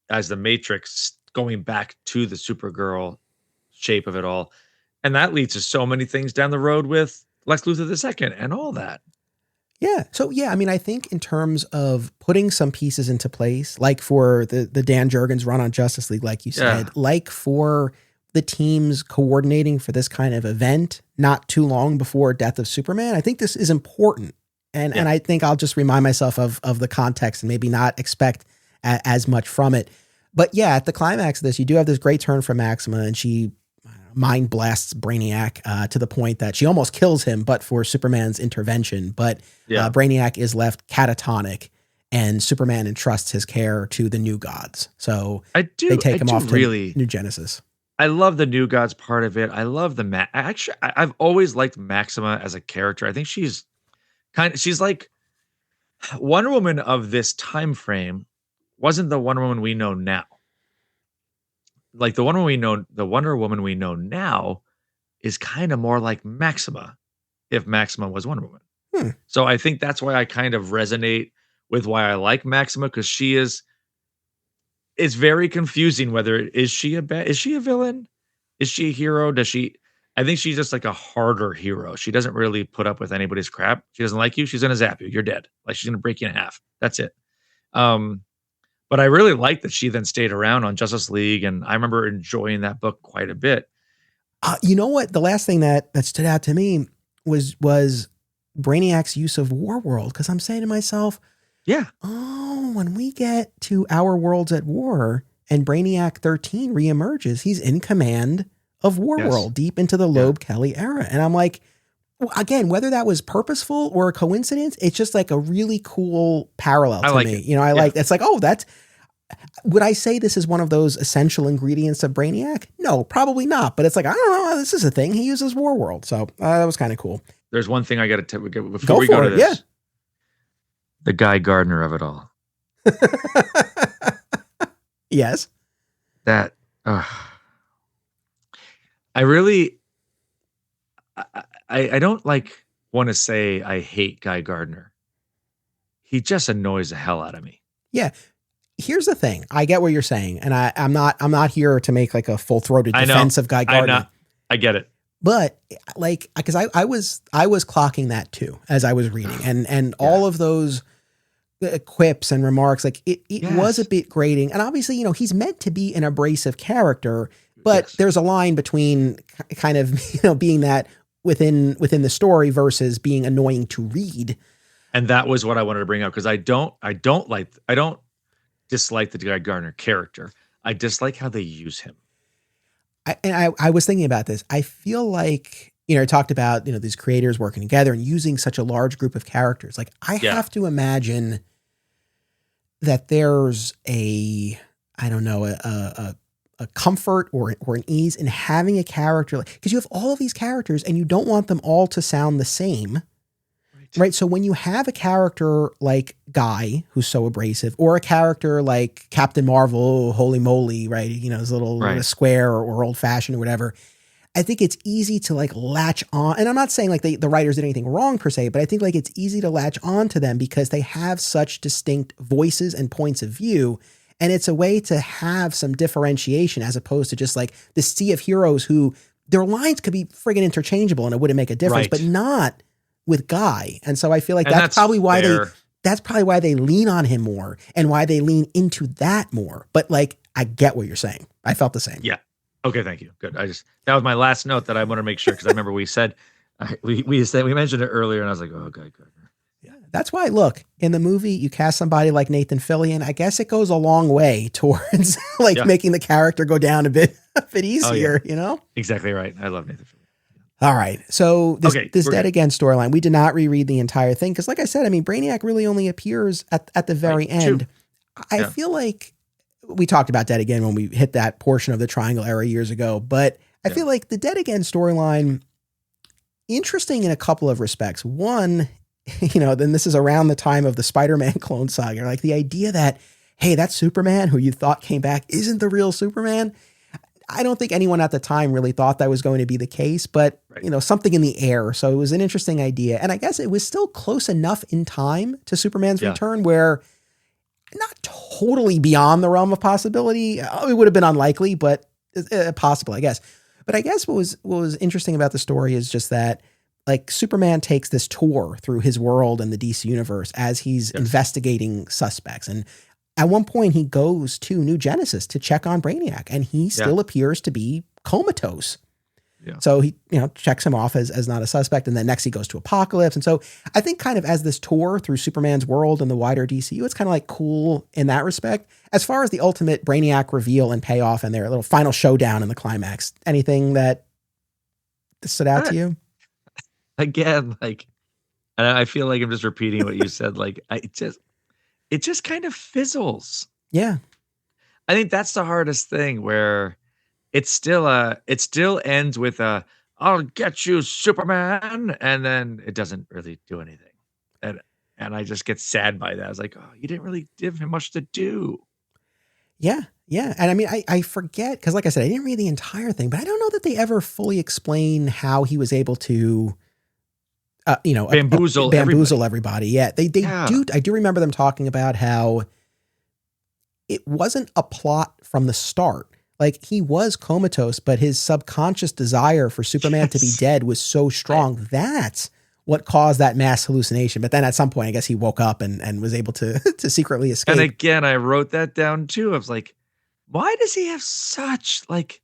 as the Matrix going back to the Supergirl shape of it all. And that leads to so many things down the road with Lex Luthor II and all that. Yeah. So, I mean, I think in terms of putting some pieces into place, like for the Dan Jurgens run on Justice League, like you said, like for the teams coordinating for this kind of event, not too long before Death of Superman, I think this is important. And I think I'll just remind myself of the context and maybe not expect as much from it. But at the climax of this, you do have this great turn from Maxima, and she mind blasts Brainiac to the point that she almost kills him, but for Superman's intervention. But Brainiac is left catatonic, and Superman entrusts his care to the New Gods. So they take him off to New Genesis. I love the New Gods part of it. I love I've always liked Maxima as a character. I think she's like Wonder Woman of this time frame. Wasn't the Wonder Woman we know now. Like the Wonder Woman we know now is kind of more like Maxima, if Maxima was Wonder Woman. So I think that's why I kind of resonate with why I like Maxima, because it's very confusing whether is she a villain? Is she a hero? I think she's just like a harder hero. She doesn't really put up with anybody's crap. She doesn't like you. She's going to zap you. You're dead. Like she's going to break you in half. That's it. But I really like that she then stayed around on Justice League, and I remember enjoying that book quite a bit. You know what? The last thing that stood out to me was Brainiac's use of War World, because I'm saying to myself, when we get to Our Worlds at War and Brainiac 13 reemerges, he's in command of War World deep into the Loeb Kelly era. And I'm like, again, whether that was purposeful or a coincidence, it's just like a really cool parallel to me. It's like, would I say this is one of those essential ingredients of Brainiac? No, probably not. But it's like, I don't know, this is a thing. He uses War World. So that was kind of cool. There's one thing I got to before we go to this. Yeah. The Guy Gardner of it all. Yes. That, I don't want to say I hate Guy Gardner. He just annoys the hell out of me. Yeah. Here's the thing. I get what you're saying. And I'm not here to make like a full-throated defense of Guy Gardner. I get it. But because I was clocking that too as I was reading, and all of those quips and remarks, like it was a bit grating. And obviously, he's meant to be an abrasive character, but there's a line between kind of, being that within the story versus being annoying to read. And that was what I wanted to bring up, because I don't dislike the Guy Gardner character. I dislike how they use him. I was thinking about this. I feel like, I talked about, these creators working together and using such a large group of characters. Like I have to imagine that there's a comfort or an ease in having a character, because you have all of these characters and you don't want them all to sound the same. Right. So when you have a character like Guy, who's so abrasive, or a character like Captain Marvel, holy moly, right? His little square or old fashioned or whatever. I think it's easy to like latch on. And I'm not saying like the writers did anything wrong per se, but I think like it's easy to latch on to them because they have such distinct voices and points of view. And it's a way to have some differentiation as opposed to just like the sea of heroes who their lines could be friggin' interchangeable and it wouldn't make a difference, Right. but not with Guy. And so I feel like And that's probably why fair. that's probably why they lean on him more and why they lean into that more. But like, I get what you're saying. I felt the same. Yeah. Okay, thank you. Good. That was my last note that I want to make sure because I remember we said we mentioned it earlier, and I was like, oh, good. Yeah. That's why, look, in the movie, you cast somebody like Nathan Fillion. I guess it goes a long way towards like making the character go down a bit easier, you know? Exactly right. I love Nathan Fillion. All right. So this Dead good. Again storyline, we did not reread the entire thing because, like I said, I mean, Brainiac really only appears at the very end. I feel like we talked about Dead Again when we hit that portion of the Triangle era years ago, but I feel like the Dead Again storyline, interesting in a couple of respects. One, you know, then this is around the time of the Spider-Man clone saga, like the idea that, hey, that Superman who you thought came back isn't the real Superman. I don't think anyone at the time really thought that was going to be the case, but you know, something in the air. So it was an interesting idea. And I guess it was still close enough in time to Superman's return where not totally beyond the realm of possibility. It would have been unlikely, but possible, I guess. But I guess what was interesting about the story is just that like Superman takes this tour through his world and the DC universe as he's investigating suspects. And at one point he goes to New Genesis to check on Brainiac and he still appears to be comatose. Yeah. So he, you know, checks him off as not a suspect. And then next he goes to Apocalypse. And so I think kind of as this tour through Superman's world and the wider DCU, it's kind of like cool in that respect. As far as the ultimate Brainiac reveal and payoff and their little final showdown in the climax, anything that stood out to you? Again, like, and I feel like I'm just repeating what you said. Like, it just kind of fizzles. Yeah. I think that's the hardest thing where it still ends with I'll get you, Superman, and then it doesn't really do anything. And I just get sad by that. I was like, oh, you didn't really give him much to do. Yeah. Yeah. And I mean, I forget, because like I said, I didn't read the entire thing, but I don't know that they ever fully explain how he was able to bamboozle everybody. Yeah. They do. I do remember them talking about how it wasn't a plot from the start. Like he was comatose, but his subconscious desire for Superman to be dead was so strong. That's what caused that mass hallucination. But then at some point, I guess he woke up and was able to secretly escape. And again, I wrote that down too. I was like, why does he have such like,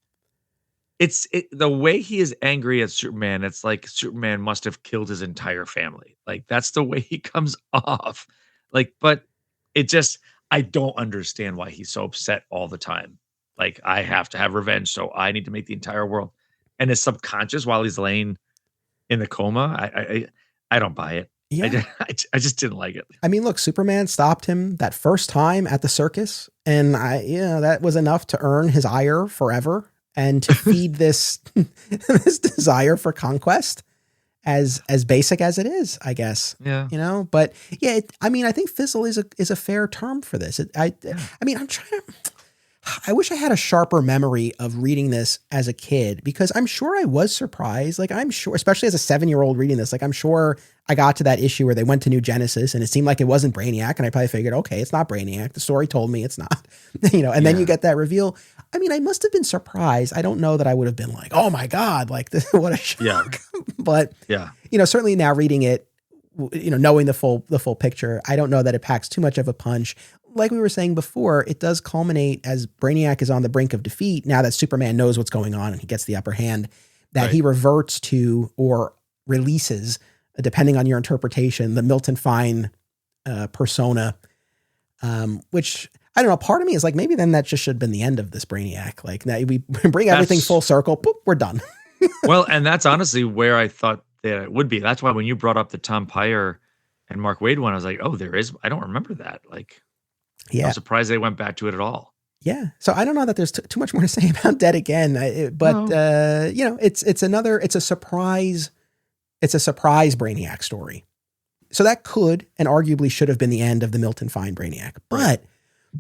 the way he is angry at Superman. It's like Superman must have killed his entire family. Like that's the way he comes off. Like, but it just, I don't understand why he's so upset all the time. Like I have to have revenge. So I need to make the entire world. And his subconscious while he's laying in the coma. I don't buy it. Yeah. I just didn't like it. I mean, look, Superman stopped him that first time at the circus. And that was enough to earn his ire forever. And to feed this desire for conquest, as basic as it is, I guess. Yeah. You know, but yeah, I think fizzle is a fair term for this. I mean, I wish I had a sharper memory of reading this as a kid because I'm sure I was surprised. Like I'm sure, especially as a 7-year-old reading this, like I'm sure I got to that issue where they went to New Genesis and it seemed like it wasn't Brainiac. And I probably figured, okay, it's not Brainiac. The story told me it's not, and then you get that reveal. I mean, I must've been surprised. I don't know that I would have been like, oh my God, like this, what a shock. But certainly now reading it, knowing the full picture, I don't know that it packs too much of a punch. Like we were saying before, it does culminate as Brainiac is on the brink of defeat. Now that Superman knows what's going on and he gets the upper hand, that he reverts to or releases, depending on your interpretation, the Milton Fine persona, which I don't know. Part of me is like, maybe then that just should have been the end of this Brainiac. Like now we bring everything full circle. Boop, we're done. Well, and that's honestly where I thought that it would be. That's why when you brought up the Tom Peyer and Mark Waid one, I was like, oh, there is. I don't remember that. Like, I'm surprised they went back to it at all. Yeah. So I don't know that there's too much more to say about Dead Again, it's a surprise. It's a surprise Brainiac story. So that could and arguably should have been the end of the Milton Fine Brainiac. But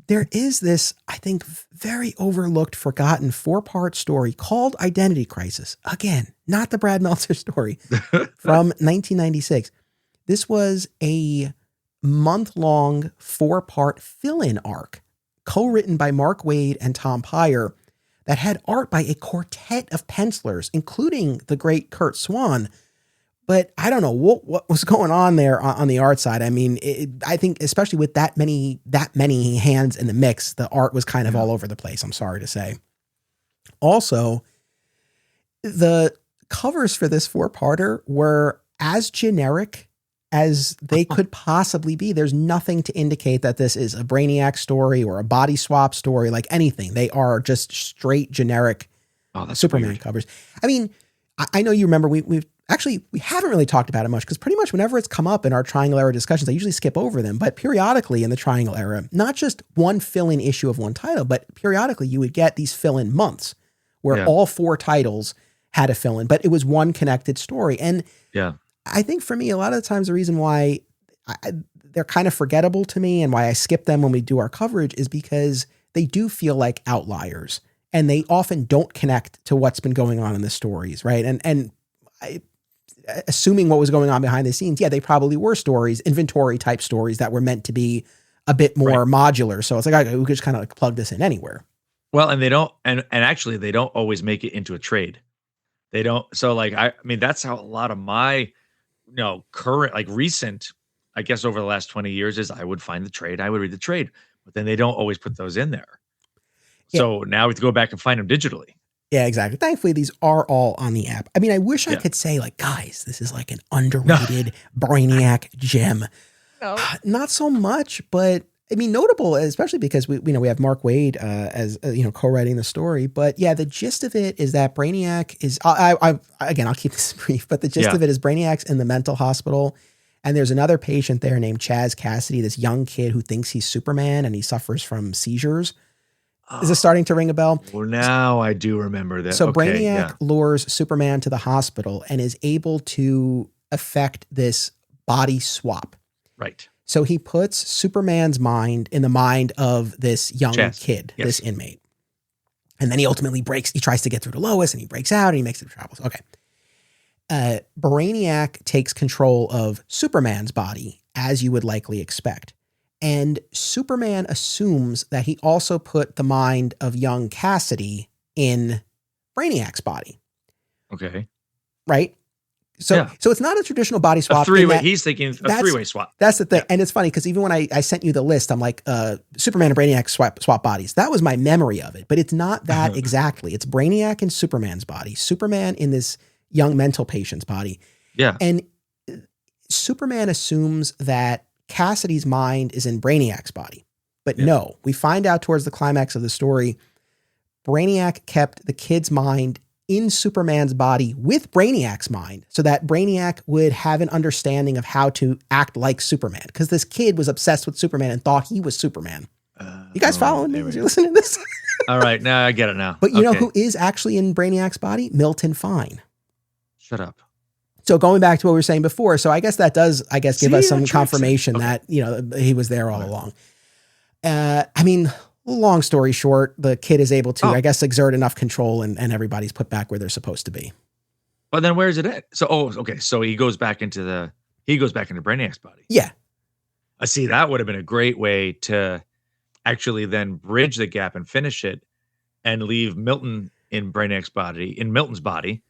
there is this, I think, very overlooked, forgotten 4-part story called Identity Crisis. Again, not the Brad Meltzer story from 1996. This was a month-long 4-part fill-in arc co-written by Mark Waid and Tom Peyer that had art by a quartet of pencilers, including the great Kurt Swan. But I don't know what was going on there on the art side. I mean, I think especially with that many hands in the mix, the art was kind of all over the place, I'm sorry to say. Also, the covers for this 4-parter were as generic as they could possibly be. There's nothing to indicate that this is a Brainiac story or a body swap story, like anything. They are just straight generic Superman weird. Covers. I mean, I know you remember we haven't really talked about it much because pretty much whenever it's come up in our Triangle Era discussions, I usually skip over them. But periodically in the Triangle Era, not just one fill-in issue of one title, but periodically you would get these fill-in months where all 4 titles had a fill-in, but it was one connected story. And I think for me, a lot of the times the reason why they're kind of forgettable to me and why I skip them when we do our coverage is because they do feel like outliers and they often don't connect to what's been going on in the stories, right? And assuming what was going on behind the scenes, they probably were stories, inventory type stories that were meant to be a bit more modular. So it's like, okay, we could just kind of like plug this in anywhere. Well, and they don't, and actually they don't always make it into a trade. They don't. So like, I mean, that's how a lot of my, current, like recent, I guess over the last 20 years is I would find the trade. I would read the trade, but then they don't always put those in there. So now we have to go back and find them digitally. Yeah, exactly. Thankfully, these are all on the app. I mean, I wish I could say like, guys, this is like an underrated Brainiac gem. No. Not so much, but I mean, notable, especially because we have Mark Waid as co-writing the story. But yeah, the gist of it is that Brainiac is, again, I'll keep this brief, but the gist of it is Brainiac's in the mental hospital. And there's another patient there named Chaz Cassidy, this young kid who thinks he's Superman and he suffers from seizures. Is this starting to ring a bell? Well, now I do remember that. So Brainiac lures Superman to the hospital and is able to effect this body swap. Right. So he puts Superman's mind in the mind of this young kid, this inmate. And then he ultimately he tries to get through to Lois and he breaks out and he makes it travels. Okay. Brainiac takes control of Superman's body, as you would likely expect. And Superman assumes that he also put the mind of young Cassidy in Brainiac's body. Okay. Right? So it's not a traditional body swap. A three-way. He's thinking a three-way swap. That's the thing. Yeah. And it's funny because even when I sent you the list, I'm like, Superman and Brainiac swap bodies. That was my memory of it. But it's not that exactly. It's Brainiac in Superman's body. Superman in this young mental patient's body. Yeah. And Superman assumes that Cassidy's mind is in Brainiac's body. But no, we find out towards the climax of the story, Brainiac kept the kid's mind in Superman's body with Brainiac's mind so that Brainiac would have an understanding of how to act like Superman. Because this kid was obsessed with Superman and thought he was Superman. You guys following me as you're listening to this? All right. Now I get it now. But you know who is actually in Brainiac's body? Milton Fine. Shut up. So going back to what we were saying before, so I guess that does, give us some confirmation that, he was there all along. I mean, long story short, the kid is able to, exert enough control and everybody's put back where they're supposed to be. Well, then where is it at? So, so he goes back into Brainiac's body. Yeah. I see. That would have been a great way to actually then bridge the gap and finish it and leave Milton in Milton's body.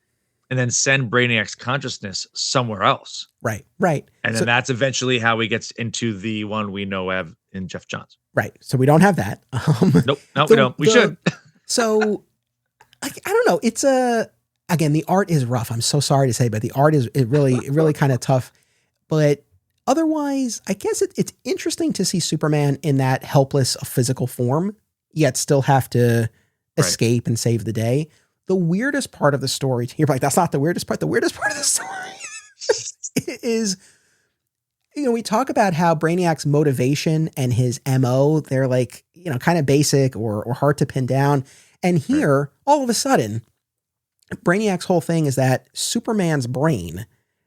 And then send Brainiac's consciousness somewhere else. Right. And then that's eventually how he gets into the one we know of in Jeff Johns. Right. So we don't have that. Nope, we don't. We should. So I don't know. It's again, the art is rough. I'm so sorry to say, but the art is really kind of tough. But otherwise, I guess it's interesting to see Superman in that helpless physical form, yet still have to escape and save the day. The weirdest part of the story, you're like, that's not the weirdest part. The weirdest part of the story is, we talk about how Brainiac's motivation and his MO, they're like, kind of basic or hard to pin down. And here, all of a sudden, Brainiac's whole thing is that Superman's brain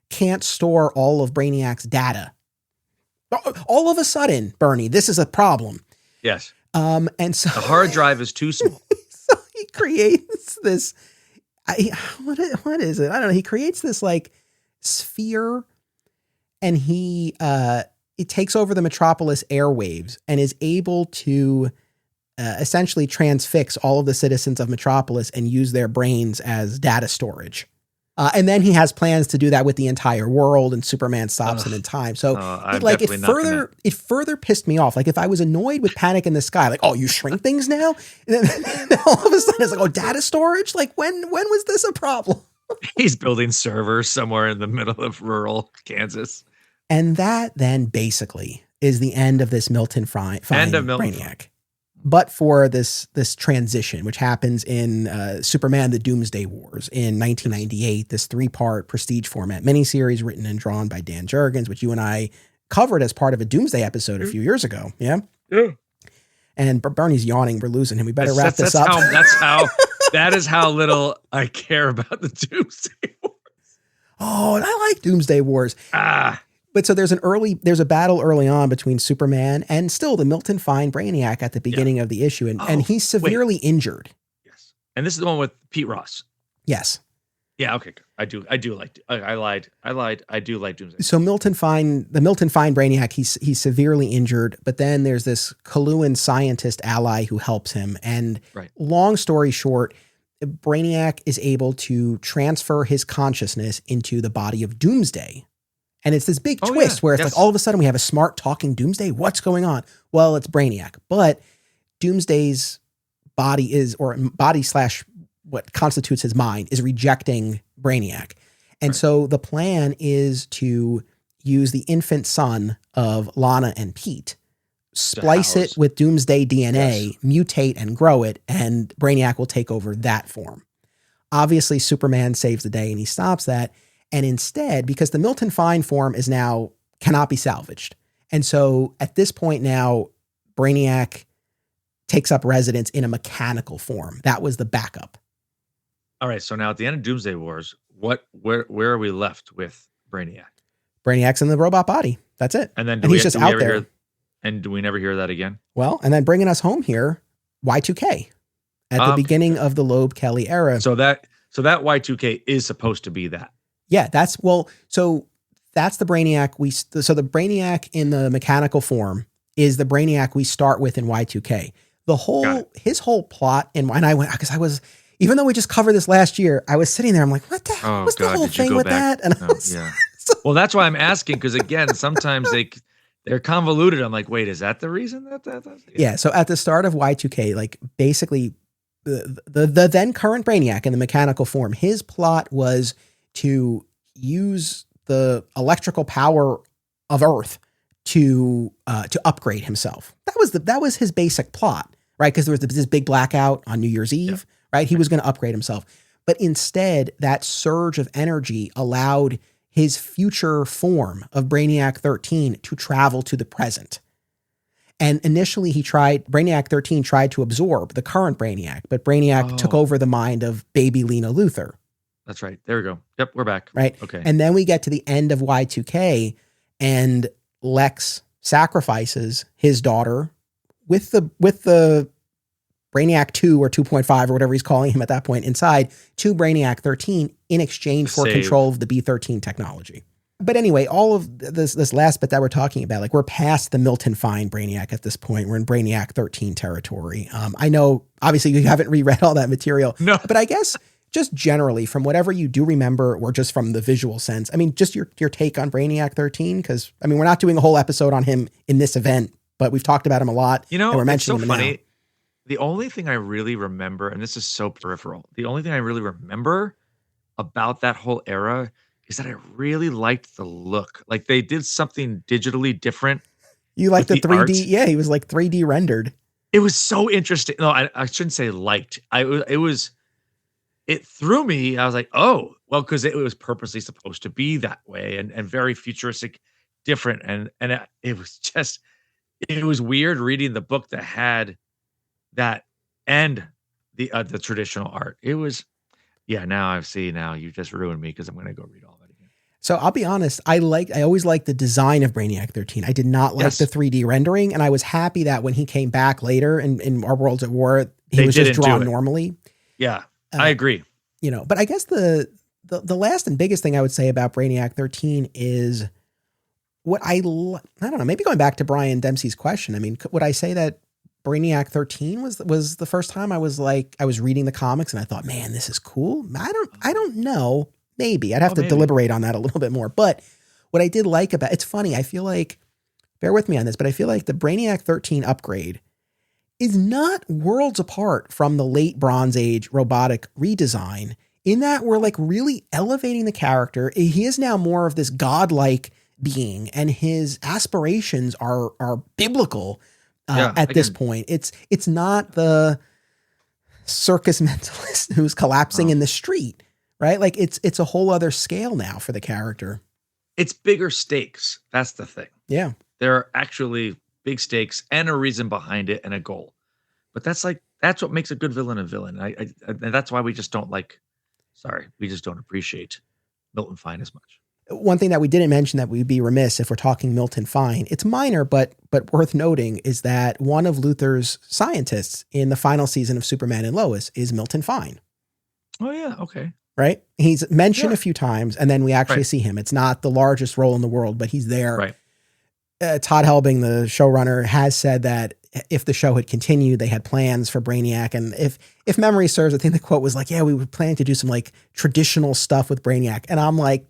can't store all of Brainiac's data. All of a sudden, Bernie, this is a problem. Yes. And so The hard drive is too small. so he creates this. What is it? I don't know. He creates this like sphere, and it takes over the Metropolis airwaves and is able to essentially transfix all of the citizens of Metropolis and use their brains as data storage. And then he has plans to do that with the entire world, and Superman stops him in time. So it further pissed me off. Like if I was annoyed with Panic in the Sky, like, oh, you shrink things now? And then all of a sudden it's like, oh, data storage? Like when was this a problem? He's building servers somewhere in the middle of rural Kansas. And that then basically is the end of this Milton Fine Brainiac. But for this transition, which happens in Superman: The Doomsday Wars in 1998, this 3-part prestige format miniseries written and drawn by Dan Jurgens, which you and I covered as part of a Doomsday episode a few years ago. Yeah. Yeah. And Bernie's yawning. We're losing him. We better wrap this up. That is how little I care about the Doomsday Wars. Oh, and I like Doomsday Wars. But so there's a battle early on between Superman and still the Milton Fine Brainiac at the beginning of the issue. And he's severely injured. Yes. And this is the one with Pete Ross. Yes. Yeah. Okay. I do like, I lied. I do like Doomsday. So the Milton Fine Brainiac, he's severely injured, but then there's this Kaluan scientist ally who helps him. And long story short, Brainiac is able to transfer his consciousness into the body of Doomsday. And it's this big twist where it's like all of a sudden we have a smart talking Doomsday. What's going on? Well, it's Brainiac, but Doomsday's body / what constitutes his mind is rejecting Brainiac. And so the plan is to use the infant son of Lana and Pete, splice it with Doomsday DNA, mutate and grow it, and Brainiac will take over that form. Obviously, Superman saves the day and he stops that. And instead, because the Milton Fine form is now cannot be salvaged. And so at this point now, Brainiac takes up residence in a mechanical form. That was the backup. All right. So now at the end of Doomsday Wars, where are we left with Brainiac? Brainiac's in the robot body. That's it. And then he's just out there. And do we never hear that again? Well, and then bringing us home here, Y2K at the beginning of the Loeb Kelly era. So that Y2K is supposed to be that. Yeah, that's the Brainiac the Brainiac in the mechanical form is the Brainiac we start with in Y2K. His whole plot, and I went, because even though we just covered this last year, I was sitting there, I'm like, what the hell was the whole thing with that? And well, that's why I'm asking, because again, sometimes they're convoluted. I'm like, wait, is that the reason Yeah, so at the start of Y2K, like basically the then current Brainiac in the mechanical form, his plot was to use the electrical power of Earth to upgrade himself. That was his basic plot, right? Because there was this big blackout on New Year's Eve, right? He was going to upgrade himself. But instead, that surge of energy allowed his future form of Brainiac 13 to travel to the present. And initially Brainiac 13 tried to absorb the current Brainiac, but Brainiac took over the mind of baby Lena Luthor. That's right. There we go. Yep, we're back. Right. Okay. And then we get to the end of Y2K, and Lex sacrifices his daughter with the Brainiac 2 or 2.5 or whatever he's calling him at that point inside to Brainiac 13 in exchange for control of the B13 technology. But anyway, all of this last bit that we're talking about, like we're past the Milton Fine Brainiac at this point. We're in Brainiac 13 territory. I know obviously you haven't reread all that material, but I guess just generally from whatever you do remember, or just from the visual sense, I mean, just your take on Brainiac 13. Cause I mean, we're not doing a whole episode on him in this event, but we've talked about him a lot. You know, and we're mentioning him now. The only thing I really remember, and this is so peripheral, the only thing I really remember about that whole era is that I really liked the look. Like they did something digitally different. You like the 3D? art. Yeah, he was like 3D rendered. It was so interesting. No, I shouldn't say liked. It threw me. I was like, oh, well, because it was purposely supposed to be that way and very futuristic, different. And it was weird reading the book that had that and the traditional art. It was, now I see. Now you just ruined me because I'm going to go read all that again. So I'll be honest, I always liked the design of Brainiac 13. I did not like the 3D rendering, and I was happy that when he came back later in Our Worlds at War, he was just drawn normally. Yeah, I agree. But I guess the last and biggest thing I would say about Brainiac 13 is what I don't know, maybe going back to Brian Dempsey's question. I mean, would I say that Brainiac 13 was the first time I was reading the comics and I thought, man, this is cool? I don't know. Maybe I'd have to deliberate on that a little bit more. But what I did like about it's funny. I feel like, bear with me on this, but I feel like the Brainiac 13 upgrade is not worlds apart from the late Bronze Age robotic redesign in that we're like really elevating the character. He is now more of this godlike being and his aspirations are biblical at this point. It's not the circus mentalist who's collapsing in the street. Right? Like it's a whole other scale now for the character. It's bigger stakes. That's the thing. Yeah. There are actually big stakes and a reason behind it and a goal. But that's what makes a good villain a villain. And that's why we just don't appreciate Milton Fine as much. One thing that we didn't mention that we'd be remiss if we're talking Milton Fine, it's minor, but worth noting is that one of Luthor's scientists in the final season of Superman and Lois is Milton Fine. Oh yeah. Okay. Right? He's mentioned a few times, and then we actually see him. It's not the largest role in the world, but he's there. Right. Todd Helbing, the showrunner, has said that if the show had continued, they had plans for Brainiac. And if memory serves, I think the quote was like, yeah, we were planning to do some like traditional stuff with Brainiac. And I'm like,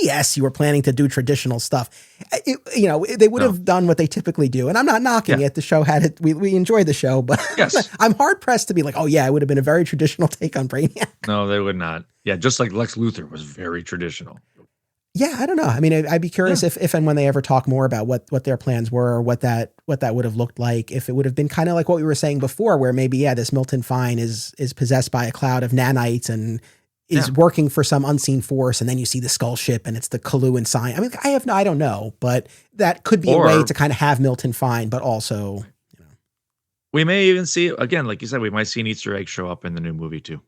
yes, you were planning to do traditional stuff. They would have done what they typically do. And I'm not knocking it. The show had it. We enjoyed the show, but I'm hard pressed to be like, oh yeah, it would have been a very traditional take on Brainiac. No, they would not. Yeah. Just like Lex Luthor was very traditional. Yeah. I don't know. I mean, I'd be curious if and when they ever talk more about what their plans were, or what that would have looked like, if it would have been kind of like what we were saying before, where maybe, this Milton Fine is possessed by a cloud of nanites and is working for some unseen force, and then you see the skull ship and it's the Kaluan sign. I mean, I don't know, but that could be a way to kind of have Milton Fine, but also, we may even see, again, like you said, we might see an Easter egg show up in the new movie too,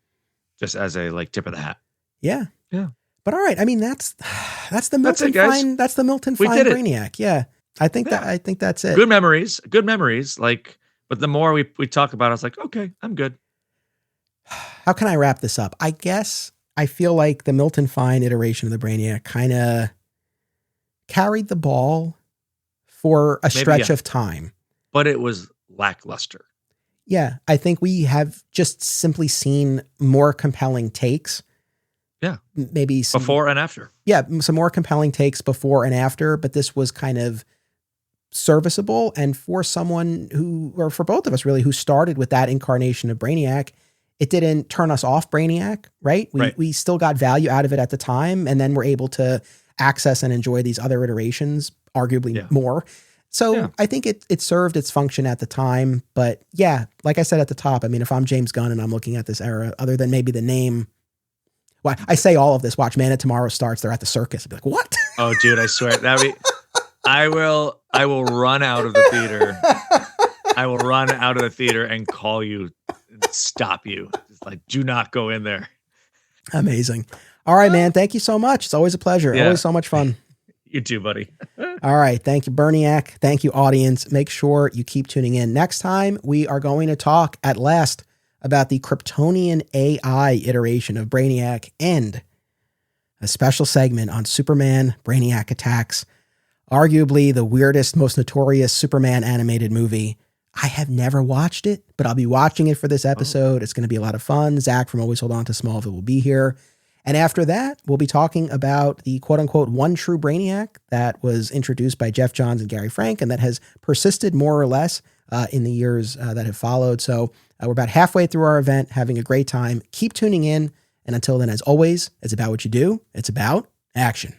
just as a like tip of the hat. Yeah. Yeah. But all right. I mean, that's the Milton Fine. That's the Milton Fine Brainiac. Yeah. I think that's it. Good memories. Like, but the more we talk about it, it's like, okay, I'm good. How can I wrap this up? I guess I feel like the Milton Fine iteration of the Brainiac kind of carried the ball for a stretch of time. But it was lackluster. Yeah. I think we have just simply seen more compelling takes. Yeah. Maybe some, before and after. Yeah. Some more compelling takes before and after, but this was kind of serviceable. And for someone or for both of us really, who started with that incarnation of Brainiac, it didn't turn us off Brainiac, right? We still got value out of it at the time, and then we're able to access and enjoy these other iterations, arguably more. So I think it served its function at the time. But yeah, like I said at the top, I mean, if I'm James Gunn and I'm looking at this era, other than maybe the name, well, I say all of this, watch Man of Tomorrow starts, they're at the circus. I'd be like, what? Oh, dude, I swear. I will run out of the theater. I will run out of the theater and call you and stop you. It's like, do not go in there. Amazing. All right, man. Thank you so much. It's always a pleasure. Yeah. Always so much fun. You too, buddy. All right. Thank you, Brainiac. Thank you, audience. Make sure you keep tuning in. Next time, we are going to talk at last about the Kryptonian AI iteration of Brainiac and a special segment on Superman Brainiac Attacks, arguably the weirdest, most notorious Superman animated movie. I have never watched it, but I'll be watching it for this episode. It's going to be a lot of fun. Zach from Always Hold On to Smallville will be here. And after that, we'll be talking about the quote unquote one true Brainiac that was introduced by Jeff Johns and Gary Frank, and that has persisted more or less in the years that have followed. So we're about halfway through our event, having a great time. Keep tuning in. And until then, as always, it's about what you do. It's about action.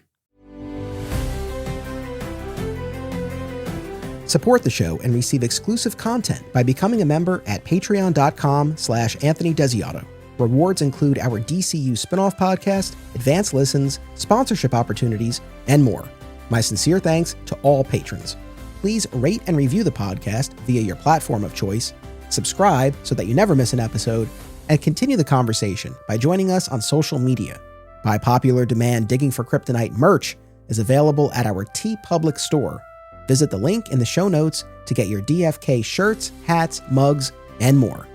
Support the show and receive exclusive content by becoming a member at patreon.com/Anthony Desiato. Rewards include our DCU spinoff podcast, advanced listens, sponsorship opportunities, and more. My sincere thanks to all patrons. Please rate and review the podcast via your platform of choice, subscribe so that you never miss an episode, and continue the conversation by joining us on social media. By popular demand, Digging for Kryptonite merch is available at our TeePublic store. Visit the link in the show notes to get your DFK shirts, hats, mugs, and more.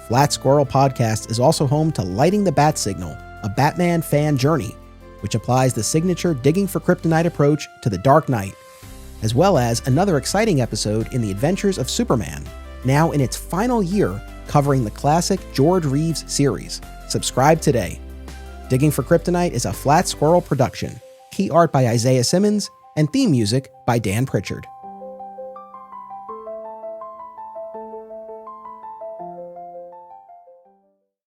Flat Squirrel Podcast is also home to Lighting the Bat Signal, a Batman fan journey, which applies the signature Digging for Kryptonite approach to the Dark Knight, as well as another exciting episode in the Adventures of Superman, now in its final year covering the classic George Reeves series. Subscribe today. Digging for Kryptonite is a Flat Squirrel production. Key art by Isaiah Simmons and theme music by Dan Pritchard.